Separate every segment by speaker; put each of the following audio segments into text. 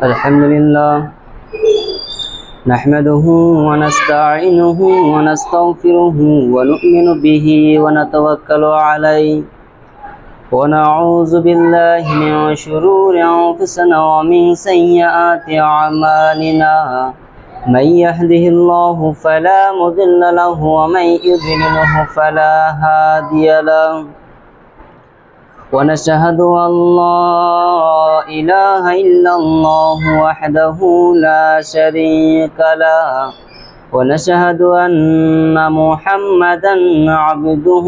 Speaker 1: الحمد لله نحمده ونستعينه ونستغفره ونؤمن به ونتوكل عليه ونعوذ بالله من شرور أنفسنا ومن سيئات أعمالنا من يهده الله فلا مضل له ومن يضلله فلا هادي له ونشهد أن لا إله إلا الله وحده لا شريك له ونشهد أن محمدا عبده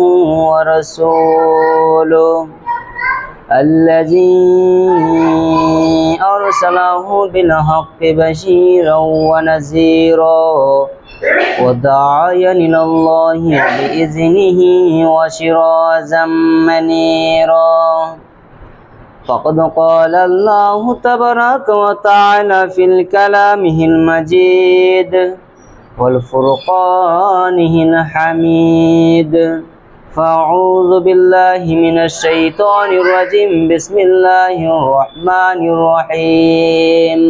Speaker 1: ورسوله الذي أرسله بالحق بشيرا ونذيرا وداعيا إلى الله بإذنه وسراجا منيرا فقد قال الله تبارك وتعالى في كلامه المجيد والفرقانه الحميد فأعوذ بالله من الشيطان الرجيم بسم الله الرحمن الرحيم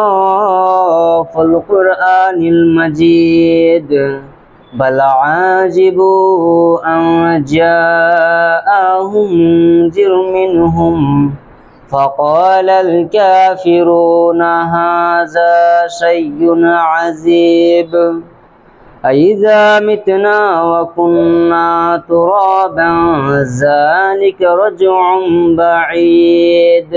Speaker 1: قاف القرآن المجيد بل عاجبوا أن جاءهم منذر منهم فقال الكافرون هذا شيء عجيب أإذا متنا وكنا ترابا ذلك رجع بعيد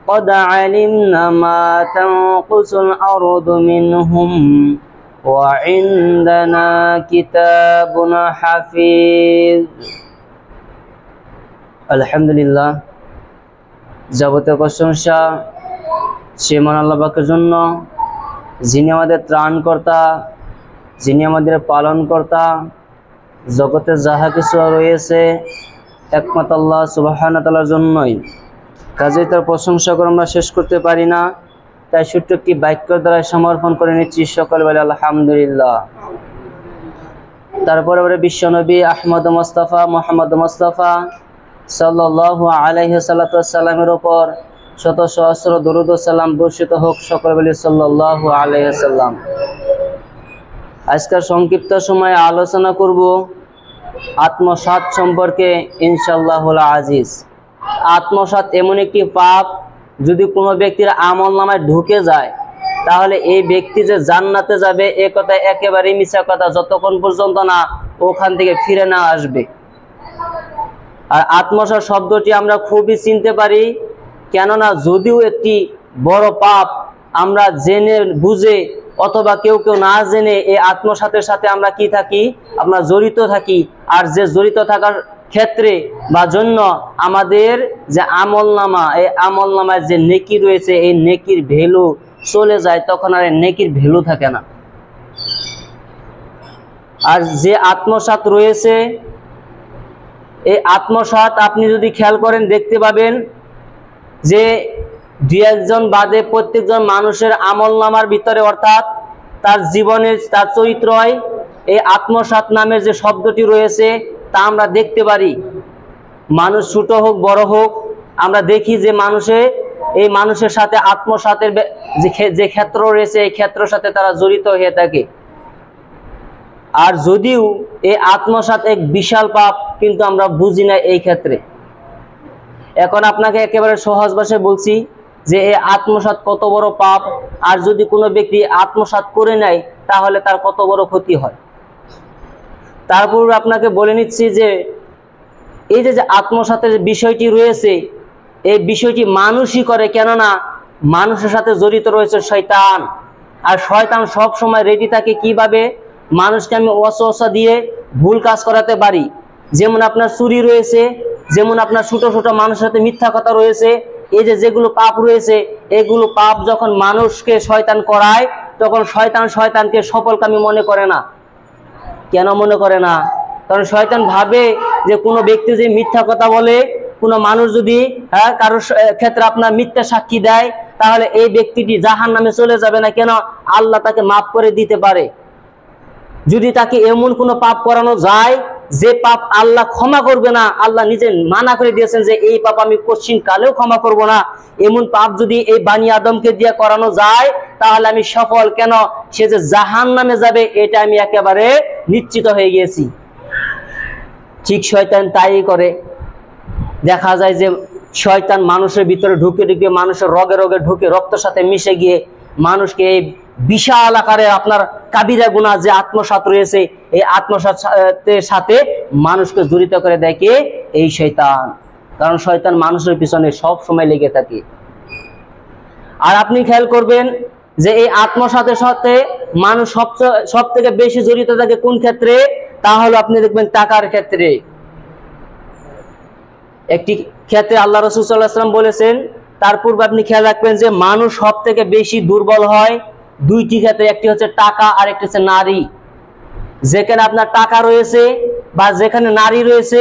Speaker 1: قد علمنا ما تنقص الأرض منهم وعندنا كتاب حفيظ الحمد لله যাবতীয় প্রশংসা সে মহান আল্লাহ পাকের জন্য, যিনি আমাদের ত্রাণকর্তা, যিনি আমাদের পালনকর্তা। জগতে যাহা কিছু রয়েছে একমাত্র আল্লাহ সুবহানাহু ওয়া তাআলার জন্যই। কাজেই তার প্রশংসা করে আমরা শেষ করতে পারি না, তাই ছোট্ট একটি বাক্যের দ্বারা সমর্পণ করে নিচ্ছি সকল বলে আলহামদুলিল্লাহ। তারপরে আমরা বিশ্বনবী আহমদ মুস্তাফা মুহাম্মদ মুস্তাফা সাল্লাল্লাহু আলাইহি সাল্লামের উপর শত সহস্র দরুদ ও সালাম বর্ষিত হোক, সকল বলে সাল্লাল্লাহু আলাইহি সাল্লাম। আজকের সংক্ষিপ্ত সময়ে আলোচনা করব আত্মসাৎ সম্পর্কে ইনশাআল্লাহুল আজিজ। আত্মসাৎ এমন একটি পাপ, যদি কোনো ব্যক্তির আমলনামায় ঢুকে যায় তাহলে এই ব্যক্তি যে জান্নাতে যাবে এ কথা একেবারেই মিথ্যা কথা, যতক্ষণ পর্যন্ত না ওখান থেকে ফিরে না আসবে। আর আত্মসাৎ শব্দটি আমরা খুবই চিনতে পারি, কেননা যদিও একটি বড় পাপ, আমরা জেনে বুঝে অথবা কেউ কেউ না জেনে এই আত্মসাতের সাথে আমরা কি থাকি, আমরা জড়িত থাকি। আর যে জড়িত থাকার ক্ষেত্রে বা জন্য আমাদের যে আমলনামা, এই আমলনামায় যে নেকি রয়েছে এই নেকির ভ্যালু চলে যায়, তখন আর নেকির ভ্যালু থাকে না। আর যে আত্মসাৎ রয়েছে, এই আত্মসাৎ আপনি যদি খেয়াল করেন দেখতে পাবেন যে দুই একজন বাদে প্রত্যেকজন মানুষের আমলনামার ভিতরে, অর্থাৎ তার জীবনের তার চরিত্রয় এই আত্মসাৎ নামের যে শব্দটি রয়েছে তা আমরা দেখতে পারি। মানুষ ছোট হোক বড় হোক, আমরা দেখি যে এই মানুষের সাথে আত্মসাতের যে ক্ষেত্র রয়েছে এই ক্ষেত্রের সাথে তারা জড়িত হয়ে থাকে। আর যদিও এই আত্মসাৎ এক বিশাল পাপ, কিন্তু আমরা বুঝি না এই ক্ষেত্রে। এখন আপনাকে একেবারে সহজ ভাষায় বলছি যে এই আত্মসাৎ কত বড় পাপ, আর যদি কোনো ব্যক্তি আত্মসাৎ করে নেয় তাহলে তার কত বড় ক্ষতি হয়। তারপর আপনাকে বলে নিচ্ছি যে এই যে আত্মসাতের যে বিষয়টি রয়েছে এই বিষয়টি মানুষই করে, কেননা মানুষের সাথে জড়িত রয়েছে শয়তান। আর শয়তান সব সময় রেডি থাকে কিভাবে মানুষকে আমি ওয়াসওয়াসা দিয়ে ভুল কাজ করাতে পারি। যেমন আপনার চুরি রয়েছে, যেমন আপনার ছোট ছোট মানুষের সাথে মিথ্যা কথা রয়েছে, এই যেগুলো পাপ রয়েছে এগুলো পাপ যখন মানুষকে শয়তান করায় তখন শয়তানকে সফলকামী মনে করে না। কেন মনে করে না? কারণ শয়তান ভাবে যে কোনো ব্যক্তি যে মিথ্যা কথা বলে, কোনো মানুষ যদি কারোর ক্ষেত্রে আপনার মিথ্যা সাক্ষী দেয় তাহলে এই ব্যক্তিটি জাহান্নামে চলে যাবে না, কেন আল্লাহ তাকে মাফ করে দিতে পারে। যদি তাকে এমন কোনো পাপ করানো যায় যে পাপ আল্লাহ ক্ষমা করবে না, আল্লাহ নিজে মানা করে দিয়েছেন যে এই পাপ আমি কোশ্চিন কালেও ক্ষমা করব না, এমন পাপ যদি এই বানি আদমকে দিয়ে করানো যায় তাহলে আমি সফল। কেন? সে যে জাহান্নামে যাবে এটা আমি একেবারে নিশ্চিত হয়ে গিয়েছি। ঠিক শয়তান তাই করে। দেখা যায় যে শয়তান মানুষের ভিতরে ঢুকে ঢুকে মানুষের রগে রগে ঢুকে রক্তের সাথে মিশে গিয়ে মানুষকে এই বিশাল আকারে আপনার কাবিরা গুনাহ যে আত্মসাৎ রয়েছে, এই আত্মসাতের সাথে মানুষকে জড়িত করে দেয় কে? এই শয়তান। কারণ শয়তান মানুষের পিছনে সব সময় লেগে থাকে। আর আপনি খেয়াল করবেন যে এই আত্মসাতের সাথে মানুষ সব থেকে বেশি জড়িত থাকে কোন ক্ষেত্রে? তাহলে আপনি দেখবেন টাকার ক্ষেত্রে। একটি ক্ষেত্রে আল্লাহ রাসূল সাল্লাল্লাহু আলাইহি ওয়াসাল্লাম বলেছেন, তার পূর্বে আপনি খেয়াল রাখবেন যে মানুষ সব থেকে বেশি দুর্বল হয় দুইটি ক্ষেত্রে। একটি হচ্ছে টাকা আর একটি হচ্ছে নারী। যেখানে আপনার টাকা রয়েছে বা যেখানে নারী রয়েছে,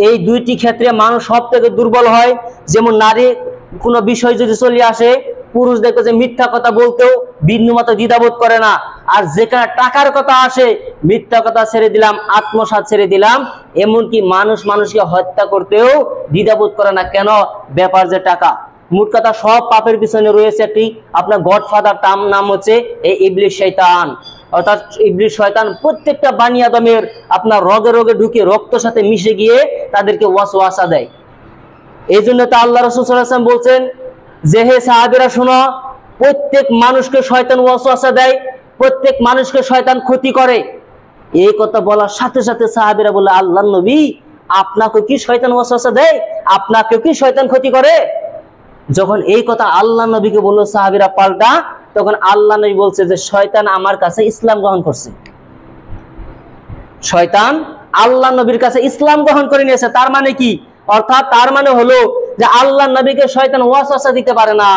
Speaker 1: এই দুইটি ক্ষেত্রে মানুষ সব থেকে দুর্বল হয়। যেমন নারী কোনো বিষয় যদি চলে আসে, পুরুষ দেখো যে মিথ্যা কথা বলতেও বিন্দুমাত্র দ্বিধাবোধ করে না। আর যেখানে টাকার কথা আসে, মিথ্যা কথা ছেড়ে দিলাম, আত্মসাৎ ছেড়ে দিলাম, এমনকি মানুষকে হত্যা করতেও দ্বিধাবোধ করে না। কেন? ব্যাপার যে টাকা। মোট কথা সব পাপের পিছনে রয়েছে একটি আপনার গডফাদার, তার নাম হচ্ছে এই ইবলিস শয়তান। অর্থাৎ ইবলিস শয়তান প্রত্যেকটা বানি আদমের আপনার রগে রগে ঢুকে রক্তের সাথে মিশে গিয়ে তাদেরকে ওয়াসওয়াসা দেয়। এই জন্য তো আল্লাহ রাসূল সাল্লাল্লাহু আলাইহি ওয়াসাল্লাম বলছেন যে হে সাহাবীরা শোনো, প্রত্যেক মানুষকে শয়তান ওয়াসওয়াসা দেয়, প্রত্যেক মানুষকে শয়তান ক্ষতি করে। এই কথা বলার সাথে সাথে সাহাবীরা বলে, আল্লাহর নবী আপনাকে কি শয়তান ওয়াসওয়াসা দেয়? আপনাকে কি শয়তান ক্ষতি করে? যখন এই কথা আল্লাহ নবীকে বলল সাহাবীরা পাল্টা, তখন আল্লাহ নবী বলছে যে শয়তান আমার কাছে ইসলাম গ্রহণ করছে। শয়তান আল্লাহ নবীর কাছে ইসলাম গ্রহণ করে নিয়েছে। তার মানে কি? অর্থাৎ তার মানে হলো যে আল্লাহ নবীকে শয়তান ওয়াসওয়াসা দিতে পারে না।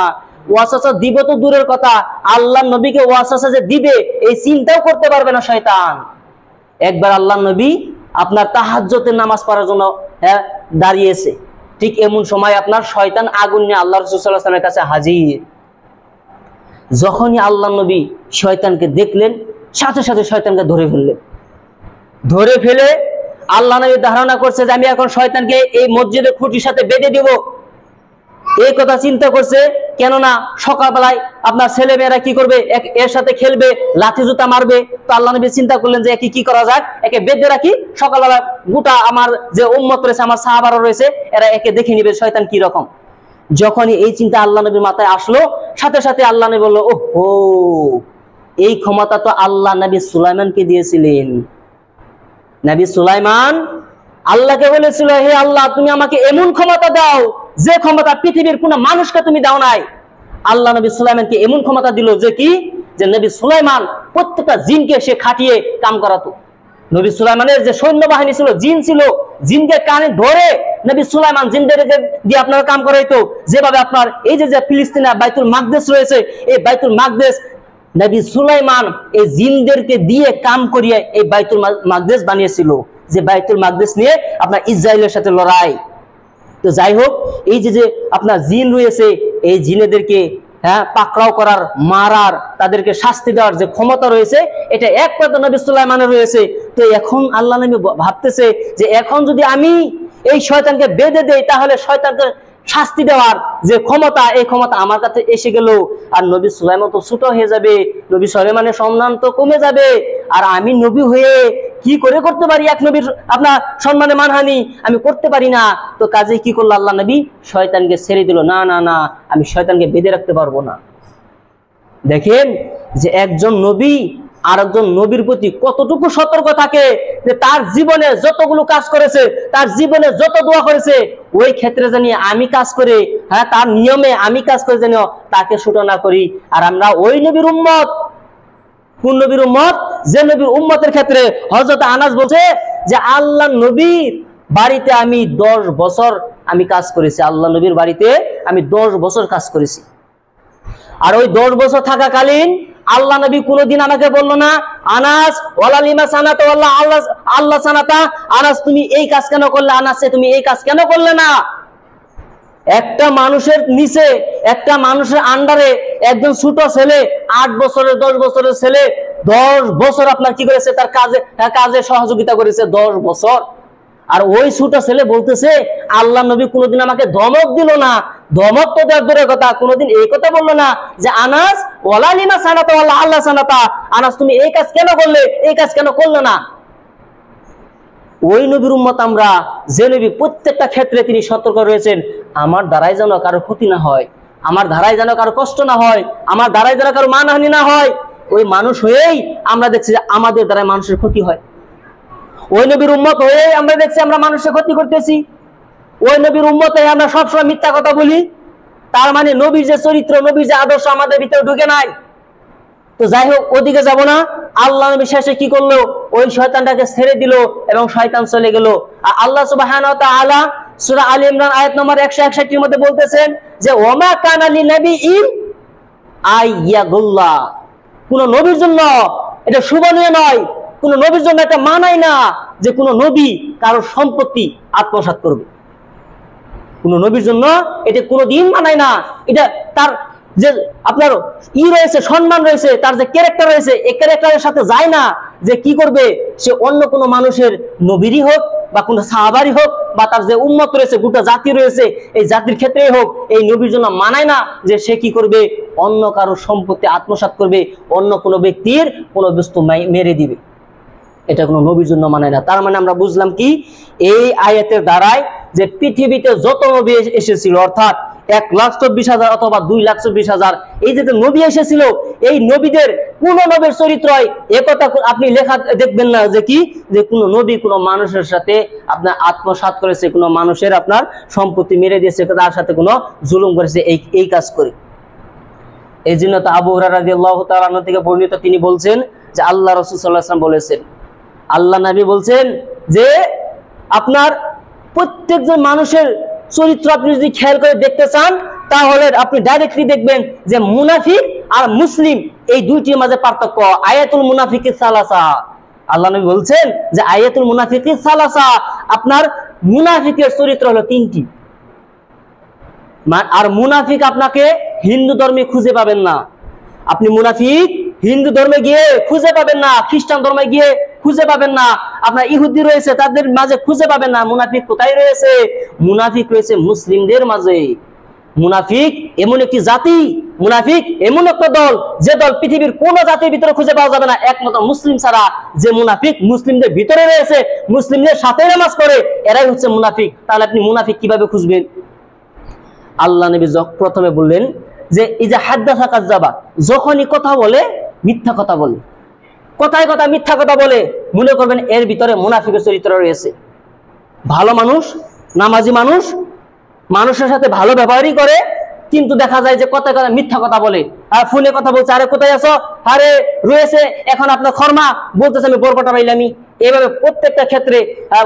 Speaker 1: ওয়াসওয়াসা দিব তো দূরের কথা, আল্লাহ নবীকে ওয়াসওয়াসা যে দিবে এই চিন্তাও করতে পারবে না শয়তান। একবার আল্লাহ নবী আপনার তাহাজ্জুদের নামাজ পড়ার জন্য দাঁড়িয়েছে, ঠিক এমন সময় আপনার শয়তান আগুন নিয়ে আল্লাহ রাসূল সাল্লাল্লাহু আলাইহি ওয়াসাল্লামের কাছে হাজির। যখনই আল্লাহ নবী শয়তানকে দেখলেন, সাথে সাথে শয়তানকে ধরে ফেললেন। ধরে ফেলে আল্লাহ নবী ধারণা করছে যে আমি এখন শয়তানকে এই মসজিদের খুঁটির সাথে বেঁধে দিব। এই কথা চিন্তা করছে, কেননা সকালবেলায় আপনার ছেলেমেয়েরা কি করবে, এর সাথে খেলবে, লাঠি জুতা মারবে। তো আল্লাহ নবী চিন্তা করলেন যে একে কি করা যায়, একে বেঁধে রাখি, সকালবেলা গোটা আমার যে উম্মত রয়েছে, আমার সাহাবারা রয়েছে, এরা একে দেখে নিবে শয়তান কি রকম। যখনই এই চিন্তা আল্লাহ নবীর মাথায় আসলো, সাথে সাথে আল্লাহ নবী বলল, ওহো, এই ক্ষমতা তো আল্লাহ নবী সুলাইমানকে দিয়েছিলেন। নবী সুলাইমান আল্লাহকে বলেছিল, হে আল্লাহ তুমি আমাকে এমন ক্ষমতা দাও যে ক্ষমতা পৃথিবীর কোন মানুষকে তুমি দাও নাই। আল্লাহ নবী সুলাইমানকে এমন ক্ষমতা দিল যে কি, যে নবী সুলাইমান প্রত্যেকটা জিনকে সে খাটিয়ে কাম করাতো। নবী সুলাইমানের যে সৈন্য বাহিনী ছিল, জিন ছিল, জিনকে কানে ধরে নবী সুলাইমান জিনদেরকে দিয়ে আপনার কাম করাইতো। যেভাবে আপনার এই যে ফিলিস্তিনে বাইতুল মাকদেস রয়েছে, এই বাইতুল মাকদেস নবী সুলাইমান এই জিনদেরকে দিয়ে কাম করিয়ে এই বাইতুল মাকদেস বানিয়েছিল, যে বাইতুল মাকদেস নিয়ে আপনার ইসরায়েলের সাথে লড়াই। তো যাই হোক, এই যে আপনার জিন রয়েছে, এই জিনেদেরকে পাকড়াও করার, মারার, তাদেরকে শাস্তি দেওয়ার যে ক্ষমতা রয়েছে, এটা একমাত্র নবী সুলাইমানের রয়েছে। তো এখন আল্লাহ নবী ভাবতেছে যে এখন যদি আমি এই শয়তানকে বেঁধে দেই, তাহলে শয়তানকে শাস্তি দেওয়ার যে ক্ষমতা, এই ক্ষমতা আমার কাছে এসে গেল। আর নবী সুলাইমান তো ছোট হয়ে যাবে, নবী সুলাইমানের সম্মান তো কমে যাবে। আর আমি নবী হয়ে কি করে করতে পারি এক নবীর আপনার সম্মানে মানহানি? আমি করতে পারি না। তো কাজে কি করলো আল্লাহ নবী? শয়তানকে ছেড়ে দিল। না না না, আমি শয়তানকে বেঁধে রাখতে পারবো না। দেখেন যে একজন নবী আর একজন নবীর প্রতি কতটুকু সতর্ক থাকে, যে তার জীবনে যতগুলো কাজ করেছে, তার জীবনে যত দোয়া করেছে, ওই ক্ষেত্রে জানি আমি কাজ করে, তার নিয়মে আমি কাজ করে জানি তাকে ছোট না করি। আর আমরা ওই নবীর উম্মত। কোন নবীর উম্মত? যে নবীর উম্মতের ক্ষেত্রে হযরত আনাস বলছে যে আল্লাহ নবীর বাড়িতে আমি 10 বছর আমি কাজ করেছি। আল্লাহ নবীর বাড়িতে আমি 10 বছর কাজ করেছি। আর ওই 10 বছর থাকাকালীন আল্লাহ নবী কোনদিন আমাকে বললো না, আনাস ওয়ালা লিমা সানাতা ওয়াল্লাহ আল্লাহ সানাতা, আনাস তুমি এই কাজ কেন করলে, আনাস তুমি এই কাজ কেন করলে না। একটা মানুষের নিচে, একটা মানুষের আন্ডারে একজন ছোট ছেলে, 8 বছরের 10 বছরের ছেলে 10 বছর আপনার কি করেছে, তার কাজে সহযোগিতা করেছে 10 বছর। আর ওই ছোট ছেলে বলতেছে আল্লাহ নবী কোনোদিন আমাকে ধমক দিল না, ধমক তো দেওয়ার দূরের কথা, কোনোদিন এই কথা বললো না যে আনাস ওয়ালা লিমা সানাতা ওয়ালা আল্লাহ সানাতা, আনাস তুমি এই কাজ কেন করলে, এই কাজ কেন করলে না। ওই নবীর উম্মত আমরা, যে নবী প্রত্যেকটা ক্ষেত্রে তিনি সতর্ক রয়েছেন, আমার দ্বারাই যেন কারো ক্ষতি না হয়, আমার দ্বারাই যেন কারো কষ্ট না হয়, আমার দ্বারাই যেন কারো মানহানি না হয়। ওই মানুষ হয়েই আমরা দেখছি যে আমাদের দ্বারাই মানুষের ক্ষতি হয়। ওই নবীর উম্মত হয়েই আমরা দেখছি আমরা মানুষের ক্ষতি করতেছি। ওই নবীর উম্মত হয়ে আমরা সবসময় মিথ্যা কথা বলি। তার মানে নবীর যে চরিত্র, নবীর যে আদর্শ আমাদের ভিতরে ঢুকে নাই। তো যাই হোক, ওদিকে যাব না। আল্লাহ নবী শেষে কি করলো, ওই শয়তানটাকে ছেড়ে দিল এবং শয়তান চলে গেল। আর আল্লাহ সুবহানাহু ওয়া তাআলা সূরা আলী ইমরান আয়াত নম্বর 161 এর মধ্যে বলতেছেন যে ওমা কানা লিনাবিয়্যিন আইয়াগুল্লাহ, কোন নবীর জন্য এটা শোভনীয় নয়, কোন নবীর জন্য এটা মানায় না যে কোন নবী কারো সম্পত্তি আত্মসাৎ করবে। কোন নবীর জন্য এটা কোনোদিন মানায় না। এটা তার যে আপনার রয়েছে, সম্মান রয়েছে, তার যে ক্যারেক্টার রয়েছে, এই ক্যারেক্টারের সাথে যায় না যে কি করবে সে অন্য কোনো মানুষের নবীরই হোক বা কোনো সাহাবারই হোক বা তার যে উম্মত রয়েছে, গোটা জাতি রয়েছে, এই জাতির ক্ষেত্রেই হোক, এই নবীর জন্য মানায় না যে সে কি করবে অন্য কারো সম্পত্তি আত্মসাৎ করবে, অন্য কোনো ব্যক্তির কোনো বস্তু মেরে দিবে। এটা কোনো নবীর জন্য মানায় না। তার মানে আমরা বুঝলাম কি এই আয়াতের দ্বারায় যে পৃথিবীতে যত নবী এসেছিল, অর্থাৎ 1,24,000 অথবা 2,24,000 এই যে নবী এসেছিল, এই নবীদের কোন নবীর চরিত্রই একথা আপনি লেখা দেখবেন না যে কি যে কোন নবী কোন মানুষের সাথে আপনার আত্মসাৎ করেছে, কোন মানুষের আপনার সম্পত্তি মেরে দিয়েছে, তার সাথে কোনো জুলুম করেছে, এই কাজ করে। এই জন্য তো আবু হুরায়রা রাদিয়াল্লাহু তাআলা আনহু থেকে বর্ণিত, তিনি বলছেন যে আল্লাহ রাসূল সাল্লাল্লাহু আলাইহি ওয়াসাল্লাম বলেছেন, আল্লাহ নবী বলছেন যে আপনার প্রত্যেকজন মানুষের চরিত্র আপনি যদি খেয়াল করে দেখতে চান, তাহলে আপনি ডাইরেক্টলি দেখবেন যে মুনাফিক আর মুসলিম এই দুইটির মাঝে পার্থক্য। আয়াতুল মুনাফিকিস সালাসা, আল্লাহ নবী বলছেন যে আয়াতুল মুনাফিকিস সালাসা, আপনার মুনাফিকের চরিত্র হলো 3টি। আর মুনাফিক আপনাকে হিন্দু ধর্মে খুঁজে পাবেন না, আপনি মুনাফিক হিন্দু ধর্মে গিয়ে খুঁজে পাবেন না, খ্রিস্টান ধর্মে গিয়ে খুঁজে পাবেন না, আপনার ইহুদি রয়েছে তাদের মাঝে খুঁজে পাবেন না। মুনাফিক কোথায় রয়েছে? মুনাফিক রয়েছে মুসলিমদের মাঝে। মুনাফিক এমন একটি জাতি, মুনাফিক এমন একটা দল, যে দল পৃথিবীর কোন জাতির ভিতরে খুঁজে পাওয়া যাবে না একমাত্র মুসলিম ছাড়া। যে মুনাফিক মুসলিমদের ভিতরে রয়েছে, মুসলিমদের সাথে নামাজ পড়ে, এরাই হচ্ছে মুনাফিক। তাহলে আপনি মুনাফিক কিভাবে খুঁজবেন? আল্লাহ নবী প্রথমে বললেন যে ইজা হাদ্দাসা কাযাবা, যখনই কথা বলে মিথ্যা কথা বলে, কথায় কথা মিথ্যা কথা বলে, মনে করবেন এর ভিতরে মুনাফিকের চরিত্র রয়েছে। ভালো মানুষ, নামাজি মানুষ, মানুষের সাথে ভালো ব্যবহারই করে, কিন্তু দেখা যায় যে কথায় কথা মিথ্যা কথা বলে। আর ফোনে কথা বলছে, আরে কোথায় আছো, আরে রয়েছে এখন আপনার খরমা, বলতেছে আমি বরকটা পাইলামি। এইভাবে প্রত্যেকটা ক্ষেত্রে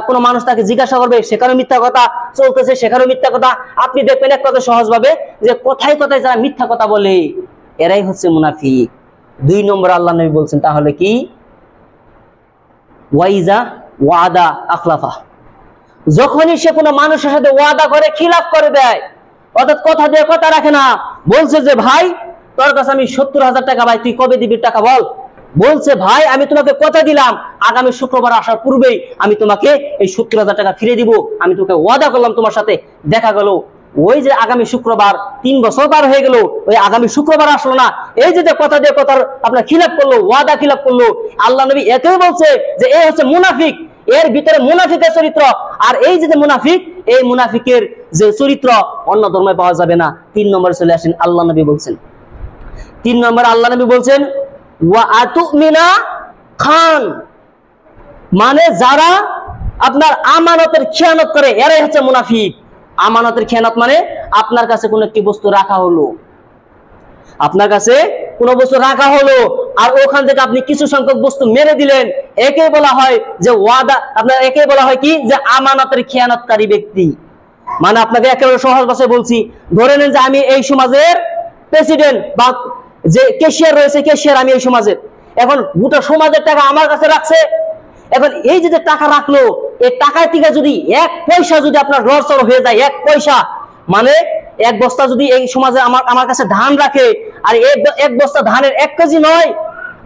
Speaker 1: কোনো মানুষ তাকে জিজ্ঞাসা করবে, সেখানেও মিথ্যা কথা চলতেছে, সেখানেও মিথ্যা কথা। আপনি দেখবেন এক কথা সহজ ভাবে যে কথায় কথায় যারা মিথ্যা কথা বলে এরাই হচ্ছে মুনাফিক। 2 নম্বর আল্লাহ নবী বলছেন তাহলে কি, ওয়াইজা ওয়াদা আখলাফা, যখনই সে কোনো মানুষের সাথে ওয়াদা করে খিলাফ করে দেয়, অর্থাৎ কথা দিয়ে কথা রাখে না। বলছে যে ভাই তোর কাছে আমি 70,000 টাকা, ভাই তুই কবে দিবি টাকা বল। বলছে ভাই আমি তোমাকে কথা দিলাম আগামী শুক্রবার আসার পূর্বেই আমি তোমাকে এই 70,000 টাকা ফিরে দিব, আমি তোকে ওয়াদা করলাম তোমার সাথে। দেখা গেল ওই যে আগামী শুক্রবার 3 বছর পার হয়ে গেল, ওই আগামী শুক্রবার আসলো না। এই যে কথা দিয়ে কথার আপনার খিলাফ করলো, ওয়াদা খিলাফ করলো। আল্লাহ নবী এতেও বলছে যে এই হচ্ছে মুনাফিক, এর ভিতরে মুনাফিকের চরিত্র। আর এই যে মুনাফিক, এই মুনাফিকের যে চরিত্র অন্য ধর্মে পাওয়া যাবে না। 3 নম্বরে চলে আসেন, আল্লাহ নবী বলছেন 3 নম্বর আল্লাহ নবী বলছেন ওয়া আতুমিনা খান, মানে যারা আপনার আমানতের খেয়ানত করে এরাই হচ্ছে মুনাফিক। আমানতের খেয়ানত মানে আপনার কাছে কোনো একটি বস্তু রাখা হলো, আপনার কাছে কোনো বস্তু রাখা হলো আর ওখান থেকে আপনি কিছু সংখ্যক বস্তু মেরে দিলেন, একে বলা হয় যে ওয়াদা, আপনার একে বলা হয় কি যে আমানতের খেয়ানতকারী ব্যক্তি। মানে আপনাকে একেবারে সহজ ভাষায় বলছি, ধরে নেন যে আমি এই সমাজের প্রেসিডেন্ট বা যে ক্যাশিয়ার রয়েছে, ক্যাশিয়ার আমি এই সমাজের, এখন গোটা সমাজের টাকা আমার কাছে রাখছে। এখন এই যে টাকা রাখলো, এই টাকায় থেকে যদি 1 পয়সা যদি আপনার লড়চড় হয়ে যায়, 1 পয়সা মানে 1 বস্তা যদি এই সমাজে আমার কাছে ধান রাখে, আর 1 বস্তা ধানের 1 কেজি নয়,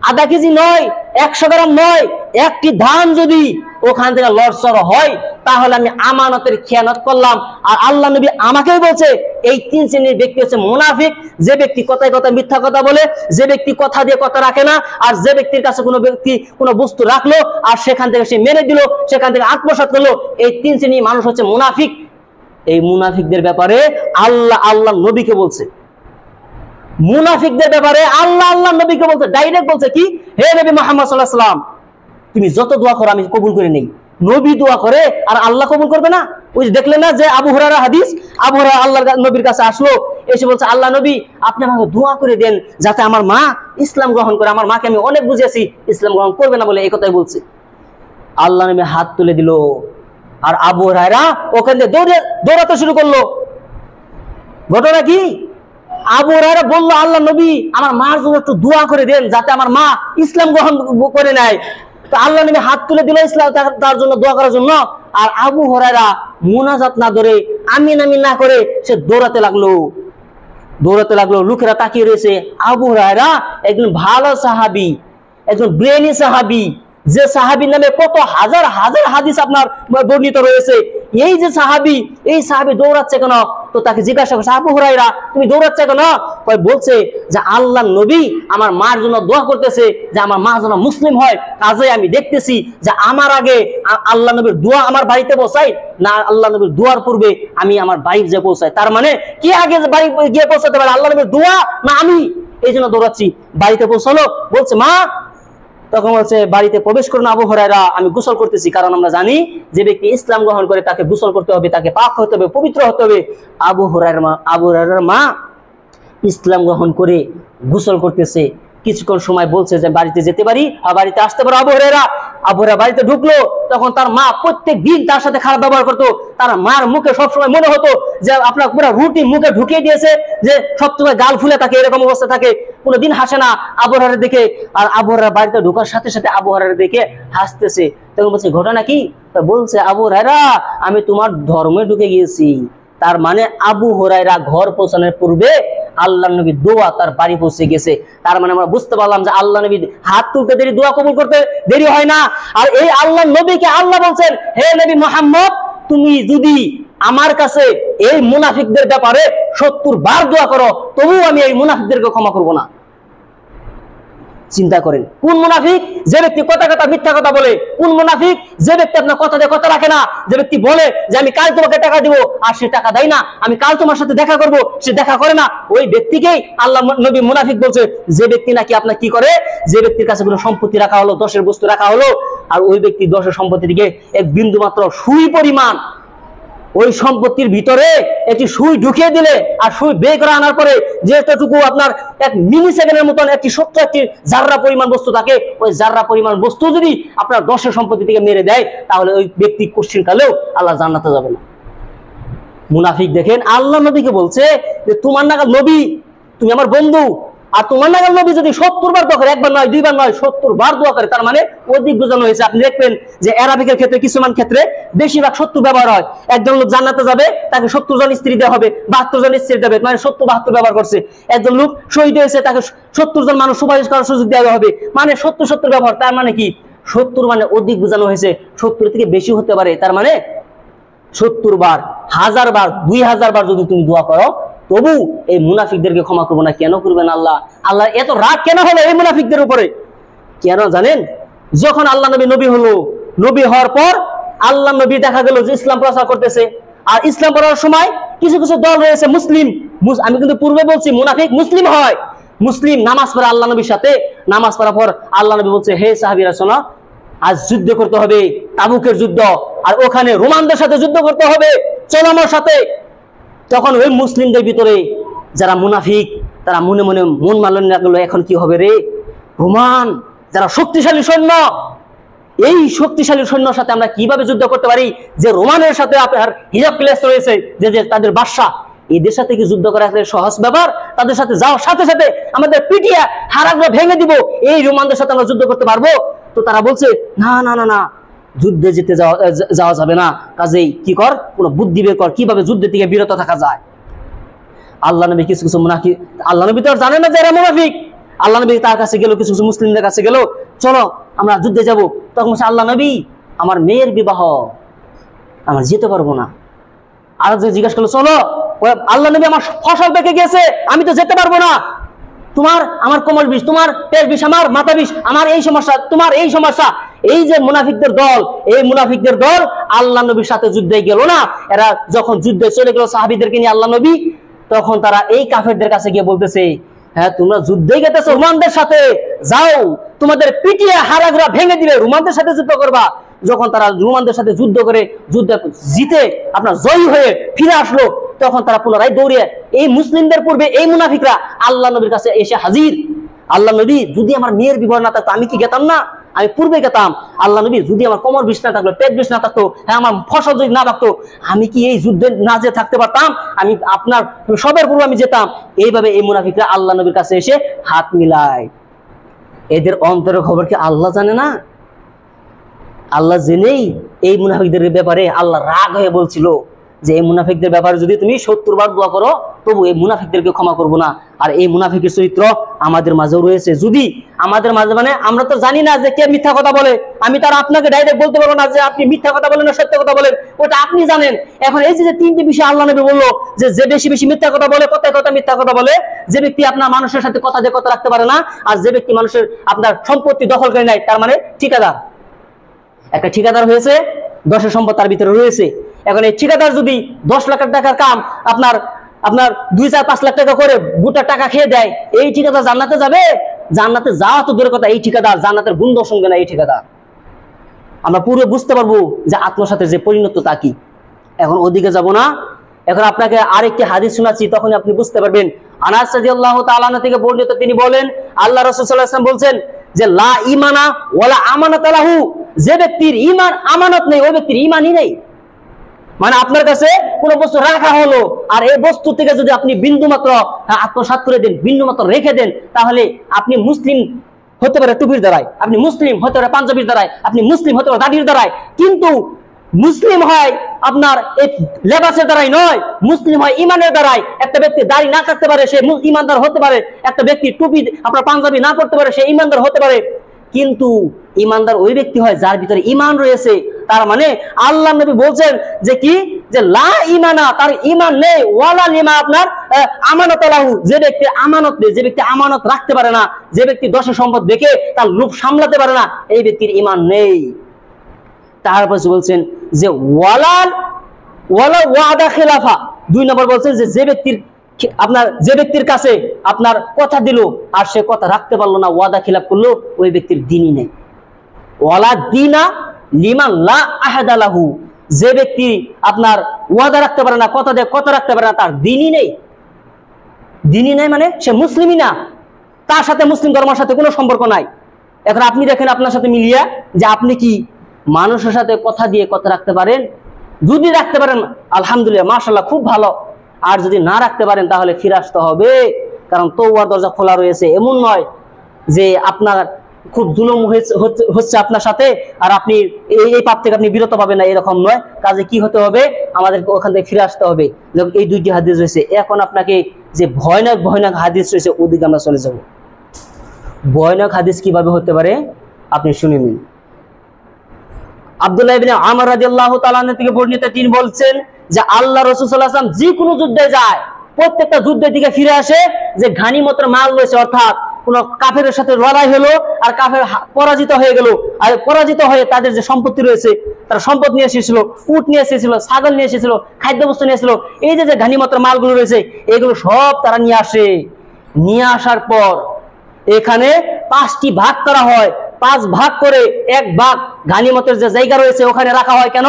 Speaker 1: আধা কেজি নয়, 100 গ্রাম নয়, একটি ধান যদি ওখান থেকে লড়সড় হয় তাহলে আমি আমানতের খেয়ানত করলাম। আর আল্লাহ নবী আমাকেই বলছে এই 3 শ্রেণীর ব্যক্তি হচ্ছে মুনাফিক। যে ব্যক্তি কথায় কথায় মিথ্যা কথা বলে, যে ব্যক্তি কথা দিয়ে কথা রাখে না, আর যে ব্যক্তির কাছে কোনো ব্যক্তি কোনো বস্তু রাখলো আর সেখান থেকে সে মেনে দিল, সেখান থেকে আত্মসাৎ করলো, এই 3 শ্রেণীর মানুষ হচ্ছে মুনাফিক। এই মুনাফিকদের ব্যাপারে আল্লাহ নবীকে বলছে, মুনাফিকদের ব্যাপারে আল্লাহ নবীকে বলছে, ডাইরেক্ট বলছে কি, হে নবী মুহাম্মদ সাল্লাল্লাহু আলাইহি ওয়াসাল্লাম, তুমি যত দোয়া করো আমি কবুল করে নেই। নবী দোয়া করে আর আল্লাহ কবুল করবে না? ওই যে দেখলেন না যে আবু হুরায়রা হাদিস, আবু হুরায়রা আল্লাহর নবীর কাছে আসলো, এসে বলছে আল্লাহ নবী আপনি আমাকে দোয়া করে দেন যাতে আমার মা ইসলাম গ্রহণ করে। আমার মাকে আমি অনেক বুঝিয়েছি ইসলাম গ্রহণ করবে না বলে এই কথাই বলছে। আল্লাহ নবী হাত তুলে দিল আর আবু হুরায়রা ওখান থেকে দৌড়াতে শুরু করলো। ঘটনা কি? আবু হুরায়রা বলল আল্লাহ নবী আমার মার জন্য একটু দোয়া করে দেন যাতে আমার মা ইসলাম গ্রহণ করে নেয়। তো আল্লাহ নবী হাত তুলে দিল ইসলাম তার জন্য দোয়া করার জন্য। আর আবু হুরায়রা মুনাজাত না ধরে, আমিন আমিন না করে সে দৌড়াতে লাগলো। লোকেরা তাকিয়ে রয়েছে। আবু হুরায়রা একজন ভালো সাহাবী, একজন ব্রেনি সাহাবী, যে সাহাবীর নামে কত হাজার হাজার হাদিস আপনার বর্ণিত রয়েছে। এই যে সাহাবী, এই সাহাবী দৌড়াচ্ছে কেন? তো তাকে জিজ্ঞাসা করছে আবু হুরায়রা তুমি দৌড়াচ্ছে কেন? বলছে যে আল্লাহ নবী আমার মার জন্য দোয়া করতেছে যে আমার মা যেন মুসলিম হয়, কাজে আমি দেখতেছি যে আমার আগে আল্লাহ নবীর দোয়া আমার বাড়িতে পৌঁছাই না আল্লাহ নবীর দোয়ার পূর্বে আমি আমার বাড়ি যে পৌঁছাই। তার মানে কি আগে বাড়ি গিয়ে পৌঁছাতে পারে, আল্লাহ নবীর দোয়া না আমি? এই জন্য দৌড়াচ্ছি। বাড়িতে পৌঁছালো, বলছে মা, তখন বলছে বাড়িতে প্রবেশ করুন আবু হুরায়রা, আমি গোসল করতেছি। কারণ আমরা জানি যে ব্যক্তি ইসলাম গ্রহণ করে তাকে গোসল করতে হবে, তাকে পাক হতে হবে, পবিত্র হতে হবে। আবু হুরায়রার মা ইসলাম গ্রহণ করে গোসল করতেছে। কিছুক্ষণ সময় বলছে যে বাড়িতে যেতে পারি, বাড়িতে আসতে পারো। আবু হুরায়রা বাড়িতে ঢুকলো। তখন তার মা প্রত্যেক দিন তার সাথে খারাপ ব্যবহার করতো। তার মার মুখে সবসময় মনে হতো যে আপনার পুরো রুটি মুখে ঢুকিয়ে দিয়েছে, যে সবসময় গাল ফুলে থাকে, এরকম অবস্থা থাকে, কোনোদিন হাসে না আবু হুরায়রা দেখে। আর আবু হুরায়রা বাড়িতে ঢোকার সাথে সাথে আবু হুরায়রা দেখে হাসতেছে। তখন বলছে ঘটনা কি? বলছে আবু হুরায়রা আমি তোমার ধর্মে ঢুকে গিয়েছি। তার মানে আবু হুরায়রা ঘর পৌঁছানোর পূর্বে আল্লাহ নবী দোয়া তার বাড়ি পৌঁছে গেছে। তার মানে আমরা বুঝতে পারলাম যে আল্লাহ নবী হাত তুলতে দেরি, দোয়া কবুল করতে দেরি হয় না। আর এই আল্লাহ নবীকে আল্লাহ বলছেন হে নবী মুহাম্মদ তুমি যদি আমার কাছে এই মুনাফিকদের ব্যাপারে 70 বার দোয়া করো তবুও আমি এই মুনাফিকদেরকে ক্ষমা করব না। চিন্তা করেন কোন মুনাফিক? যে ব্যক্তি কথা মিথ্যা কথা বলে। কোন মুনাফিক? যে ব্যক্তি আপনার কথা দিয়ে কথা রাখে না। যে ব্যক্তি বলে যে আমি কাল তোমাকে টাকা দিব আর সে টাকা দেয় না, আমি কাল তোমার সাথে দেখা করব, সে দেখা করে না। ওই ব্যক্তিকেই আল্লাহ নবী মুনাফিক বলছে। যে ব্যক্তি নাকি আপনার কি করে, যে ব্যক্তির কাছে কোনো সম্পত্তি রাখা হলো, দশের বস্তু রাখা হলো, আর ওই ব্যক্তি দশের সম্পত্তি থেকে এক বিন্দু মাত্র সুই পরিমাণ ওই সম্পত্তির ভিতরে একটি সুই ঢুকিয়ে দিলে আর সুই বের করে আনার পরে যেটুকু আপনার 1 মিলি সেকেন্ডের মতন একটি ছোট্ট একটি জাররা পরিমাণ বস্তু থাকে, ওই জাররা পরিমাণ বস্তু যদি আপনার 10-এর সম্পত্তি থেকে মেরে দেয় তাহলে ওই ব্যক্তি কোশ্চিন কালেও আল্লাহ জান্নাতে যাবে না। মুনাফিক দেখেন আল্লাহ নবীকে বলছে যে তোমার নাগাল নবী, তুমি আমার বন্ধু, আর তোমার নাগাল নবী যদি 70 বার দোয়া করে, একবার নয়, দুইবার নয়, 70 বার দোয়া করে, তার মানে অধিক বোঝানো হয়েছে। আপনি দেখবেন যে আরবিকের ক্ষেত্রে কিছুমান ক্ষেত্রে বেশিরভাগ 70 ব্যবহার হয়। একজন লোক জান্নাতে যাবে, তাকে 70 জন স্ত্রী দেওয়া হবে, 72 জন স্ত্রী দেবে, মানে 70-72 ব্যবহার করছে। একজন লোক শহীদ হয়েছে, তাকে 70 জন মানুষ সুপারিশ করার সুযোগ দেওয়া হবে, মানে 70 ব্যবহার। তার মানে কি 70 মানে অধিক বোঝানো হয়েছে, 70 থেকে বেশি হতে পারে। তার মানে 70 বার, 1000 বার, 2000 বার যদি তুমি দোয়া করো তবু এই মুনাফিকদেরকে ক্ষমা করবো না। কেন করবেন আল্লাহ? আল্লাহ এত রাগ কেন হলো এই মুনাফিকদের উপরে? কেন জানেন? যখন আল্লাহ নবী হলো, নবী হওয়ার পর আল্লাহ নবী দেখা গেল যে ইসলাম প্রচার করতেছে। আর ইসলাম পড়ার সময় কিছু কিছু দল রয়েছে মুসলিম, আমি কিন্তু পূর্বে বলছি মুনাফিক মুসলিম হয়। মুসলিম নামাজ পড়ে আল্লাহ নবীর সাথে, নামাজ পড়ার পর আল্লাহ নবী বলছে হে সাহাবীরা শোনো, আজ যুদ্ধ করতে হবে, তাবুকের যুদ্ধ, আর ওখানে রোমানদের সাথে যুদ্ধ করতে হবে, চলো আমার সাথে। তখন ওই মুসলিমদের ভিতরে যারা মুনাফিক তারা মনে মনে মন মালিন্য লাগলো, এখন কি হবে রে? রোমান যারা শক্তিশালী সৈন্য, এই শক্তিশালী সৈন্যর সাথে আমরা কিভাবে যুদ্ধ করতে পারি? যে রোমানের সাথে আপনার হিরাক্লিয়াস রয়েছে, যে তাদের বাদশা, এদের সাথে কি যুদ্ধ করা সহজ ব্যাপার? তাদের সাথে যাওয়ার সাথে সাথে আমাদের পিটিয়ে হাড়গুলো ভেঙে দিব, এই রোমানদের সাথে আমরা যুদ্ধ করতে পারবো? তো তারা বলছে না না না না, যুদ্ধে যেতে যাওয়া যাবে না, কাজেই কি কর, কোনো বুদ্ধি বের কর কিভাবে যুদ্ধ থেকে বিরত থাকা যায়। আল্লাহ নবী কিছু কিছু মুনাফিক, আল্লাহ নবী তো আর জানেন না যে এরা মুনাফিক, আল্লাহ নবী তার কাছে গেল, কিছু কিছু মুসলিমদের কাছে গেল, চলো আমরা যুদ্ধে যাব। তখন বলছে, আল্লাহ নবী আমার মেয়ের বিবাহ, আমরা যেতে পারবো না। আর জিজ্ঞাসা করলো, চলো। আল্লাহ নবী আমার ফসল পেকে গেছে, আমি তো যেতে পারবো না। তোমার আমার কোমর বিষ, তোমার পেট বিষ, আমার মাথা বিষ, আমার এই সমস্যা, তোমার এই সমস্যা। এই যে মুনাফিকদের দল, এই মুনাফিকদের দল আল্লাহ নবীর সাথে যুদ্ধে গেল না। এরা যখন যুদ্ধে চলে গেল সাহাবীদেরকে নিয়ে আল্লাহ নবী, তখন তারা এই কাফেরদের কাছে গিয়ে বলতেছে, হ্যাঁ তোমরা যুদ্ধে গেতেছো রোমানদের সাথে, যাও তোমাদের পিটিয়ে হাড়াগুড়া ভেঙে দিবে, রোমানদের সাথে যুদ্ধ করবা। যখন তারা রোমানদের সাথে যুদ্ধ করে যুদ্ধ জিতে আপনার জয়ী হয়ে ফিরে আসলো, তখন তারা পুনরায় দৌড়িয়ে এই মুসলিমদের পূর্বে এই মুনাফিকরা আল্লাহ নবীর কাছে এসে হাজির। আল্লাহ নবী যদি আমার মেয়ের বিবাহ না থাকতো আমি কি গেতাম না? আমি পূর্বে গেতাম। আল্লাহ নবী যদি আমার কোমর বিষ না থাকলো, পেট বিষ না থাকতো, হ্যাঁ আমার ফসল যদি না থাকতো, আমি কি এই যুদ্ধে না যেয়ে থাকতে পারতাম? আমি আপনার সবের পূর্বে আমি যেতাম। এইভাবে এই মুনাফিকরা আল্লাহ নবীর কাছে এসে হাত মিলায়। এদের অন্তরের খবর কি আল্লাহ জানে না? আল্লাহ জেনেই এই মুনাফিকদের ব্যাপারে আল্লাহ রাগ হয়ে বলছিল যে এই মুনাফিকদের ব্যাপারে যদি তুমি 70 বার দোয়া করো তবু এই মুনাফিকদেরকে ক্ষমা করবো না। আর এই মুনাফিকের চরিত্র আমাদের মাঝেও রয়েছে। যদি আমাদের মাঝে, মানে আমরা তো জানি না যে কে মিথ্যা কথা বলে, আমি তার আপনাকে ডাইরেক্ট বলতে পারবো না যে আপনি মিথ্যা কথা বলেন না সত্য কথা বলেন, ওটা আপনি জানেন। এখন এই যে তিনটি বিষয় আল্লাহ নবী বললো যে যে বেশি বেশি মিথ্যা কথা বলে, কথায় কথা মিথ্যা কথা বলে, যে ব্যক্তি আপনার মানুষের সাথে কথা দিয়ে কথা রাখতে পারে না, আর যে ব্যক্তি মানুষের আপনার সম্পত্তি দখল করে নেয়, তার মানে ঠিকাদার। একটা ঠিকাদার হয়েছে, 10 সম্পদ তার ভিতরে রয়েছে। এখন এই ঠিকাদার যদি 10 লাখ টাকার কাম আপনার 2-4-5 লাখ টাকা করে গোটা টাকা খেয়ে দেয়, এই ঠিকাদার জান্নাতে যাবে? জান্নাতে যাওয়া তো দূরের কথা, এই ঠিকাদার জান্নাতের গুণ শুনবে না। এই ঠিকাদার আমরা পুরো বুঝতে পারবো যে আত্মসাতের যে পরিণততা কি। এখন ওদিকে যাব না, এখন আপনাকে আরেকটি হাদিস শোনাচ্ছি, তখন আপনি বুঝতে পারবেন। আনাস রাদিয়াল্লাহু তাআলা থেকে বর্ণিত, তিনি বলেন আল্লাহ রাসূল সাল্লাল্লাহু আলাইহি ওয়াসাল্লাম বলছেন যে লা ঈমানা ওয়ালা আমানাত লাহু, যে ব্যক্তির ঈমান আমানত নেই ওই ব্যক্তির ঈমানই নেই। মানে আপনার কাছে কোনো বস্তু রাখা হলো, আর এই বস্তু থেকে যদি আপনি বিন্দু মাত্র আত্মসাৎ করে দেন, বিন্দু মাত্র রেখে দেন, তাহলে আপনি মুসলিম হতে পারে টুপির দ্বারাই, আপনি মুসলিম হতে পারে পাঞ্জাবির দ্বারাই, আপনি মুসলিম হতে পারে দাড়ির দ্বারাই, কিন্তু মুসলিম হয় আপনার এই লেবাসের দ্বারাই নয়, মুসলিম হয় ইমানের দ্বারাই। একটা ব্যক্তি দাড়ি না কাটতে পারে সে ইমানদার হতে পারে, একটা ব্যক্তি টুপি আপনার পাঞ্জাবি না পড়তে পারে সে ইমানদার হতে পারে, কিন্তু ইমানদার ওই ব্যক্তি হয় যার ভিতরে ইমান রয়েছে। তার মানে আল্লাহ নবী বলছেন যে কি, যে লা ঈমানা, তার ঈমান নেই, ওয়ালা লিমা আপনার আমানত লাহু, যে ব্যক্তি আমানত নেই, যে ব্যক্তি আমানত রাখতে পারে না, যে ব্যক্তি 10 সম্পদ দেখে তার লোভ সামলাতে পারে না, এই ব্যক্তির ঈমান নেই। তারপর বলছেন যে ওয়ালা ওয়াদা খিলাফা, 2 নম্বর বলছেন যে যে ব্যক্তির আপনার যে ব্যক্তির কাছে আপনার কথা দিল আর সে কথা রাখতে পারলো না, ওয়াদা খিলাফ করলো, ওই ব্যক্তির দ্বীনই নেই। ওয়ালা দীনা লিমান লা আহাদা লাহু, যে ব্যক্তি আপনার ওয়াদা রাখতে পারে না, কথা দিয়ে কথা রাখতে পারে না, তার দ্বীনই নেই। দ্বীনই নেই মানে সে মুসলিমই না, তার সাথে মুসলিম ধর্মের সাথে কোনো সম্পর্ক নাই। এখন আপনি দেখেন আপনার সাথে মিলিয়ে যে আপনি কি মানুষের সাথে কথা দিয়ে কথা রাখতে পারেন? যদি রাখতে পারেন আলহামদুলিল্লাহ, মাশাআল্লাহ, খুব ভালো। আর যদি না রাখতে পারেন তাহলে ফিরে আসতে হবে, কারণ তওবার দরজা খোলা রয়েছে। এমন নয় যে আপনার খুব জুলুম হচ্ছে আপনার সাথে আর আপনি এই পাপ থেকে আপনি বিরত পাবেন না, এরকম নয়। কাজে কি হতে হবে, আমাদেরকে ওখান থেকে ফিরে আসতে হবে। যখন এই 2টি হাদিস রয়েছে, এখন আপনাকে যে ভয়ানক ভয়ানক হাদিস রয়েছে ওদিকে আমরা চলে যাব। ভয়ানক হাদিস কিভাবে হতে পারে আপনি শুনে নিন। আব্দুল্লাহ ইবনে আমর রাদিয়াল্লাহু তাআলা থেকে বর্ণিত, তিনি বলছেন যে আল্লাহ রাসূল সাল্লাল্লাহু আলাইহি ওয়াসাল্লাম যে কোনো যুদ্ধে যায়, প্রত্যেকটা যুদ্ধের দিকে ফিরে আসে যে গানিমতের মাল রয়েছে, অর্থাৎ কোন কাফেরের সাথে লড়াই হলো আর কাফের পরাজিত হয়ে গেল, আর পরাজিত হয়ে তাদের যে সম্পত্তি রয়েছে, তারা সম্পদ নিয়ে এসেছিল, উট নিয়ে এসেছিল, ছাগল নিয়ে এসেছিল, খাদ্যবস্তু নিয়ে এসেছিল, এই যে গানিমতের মালগুলো রয়েছে এগুলো সব তারা নিয়ে আসে। নিয়ে আসার পর এখানে 5টি ভাগ করা হয়, 5 ভাগ করে 1 ভাগ গানিমতের যে জায়গা রয়েছে ওখানে রাখা হয়। কেন?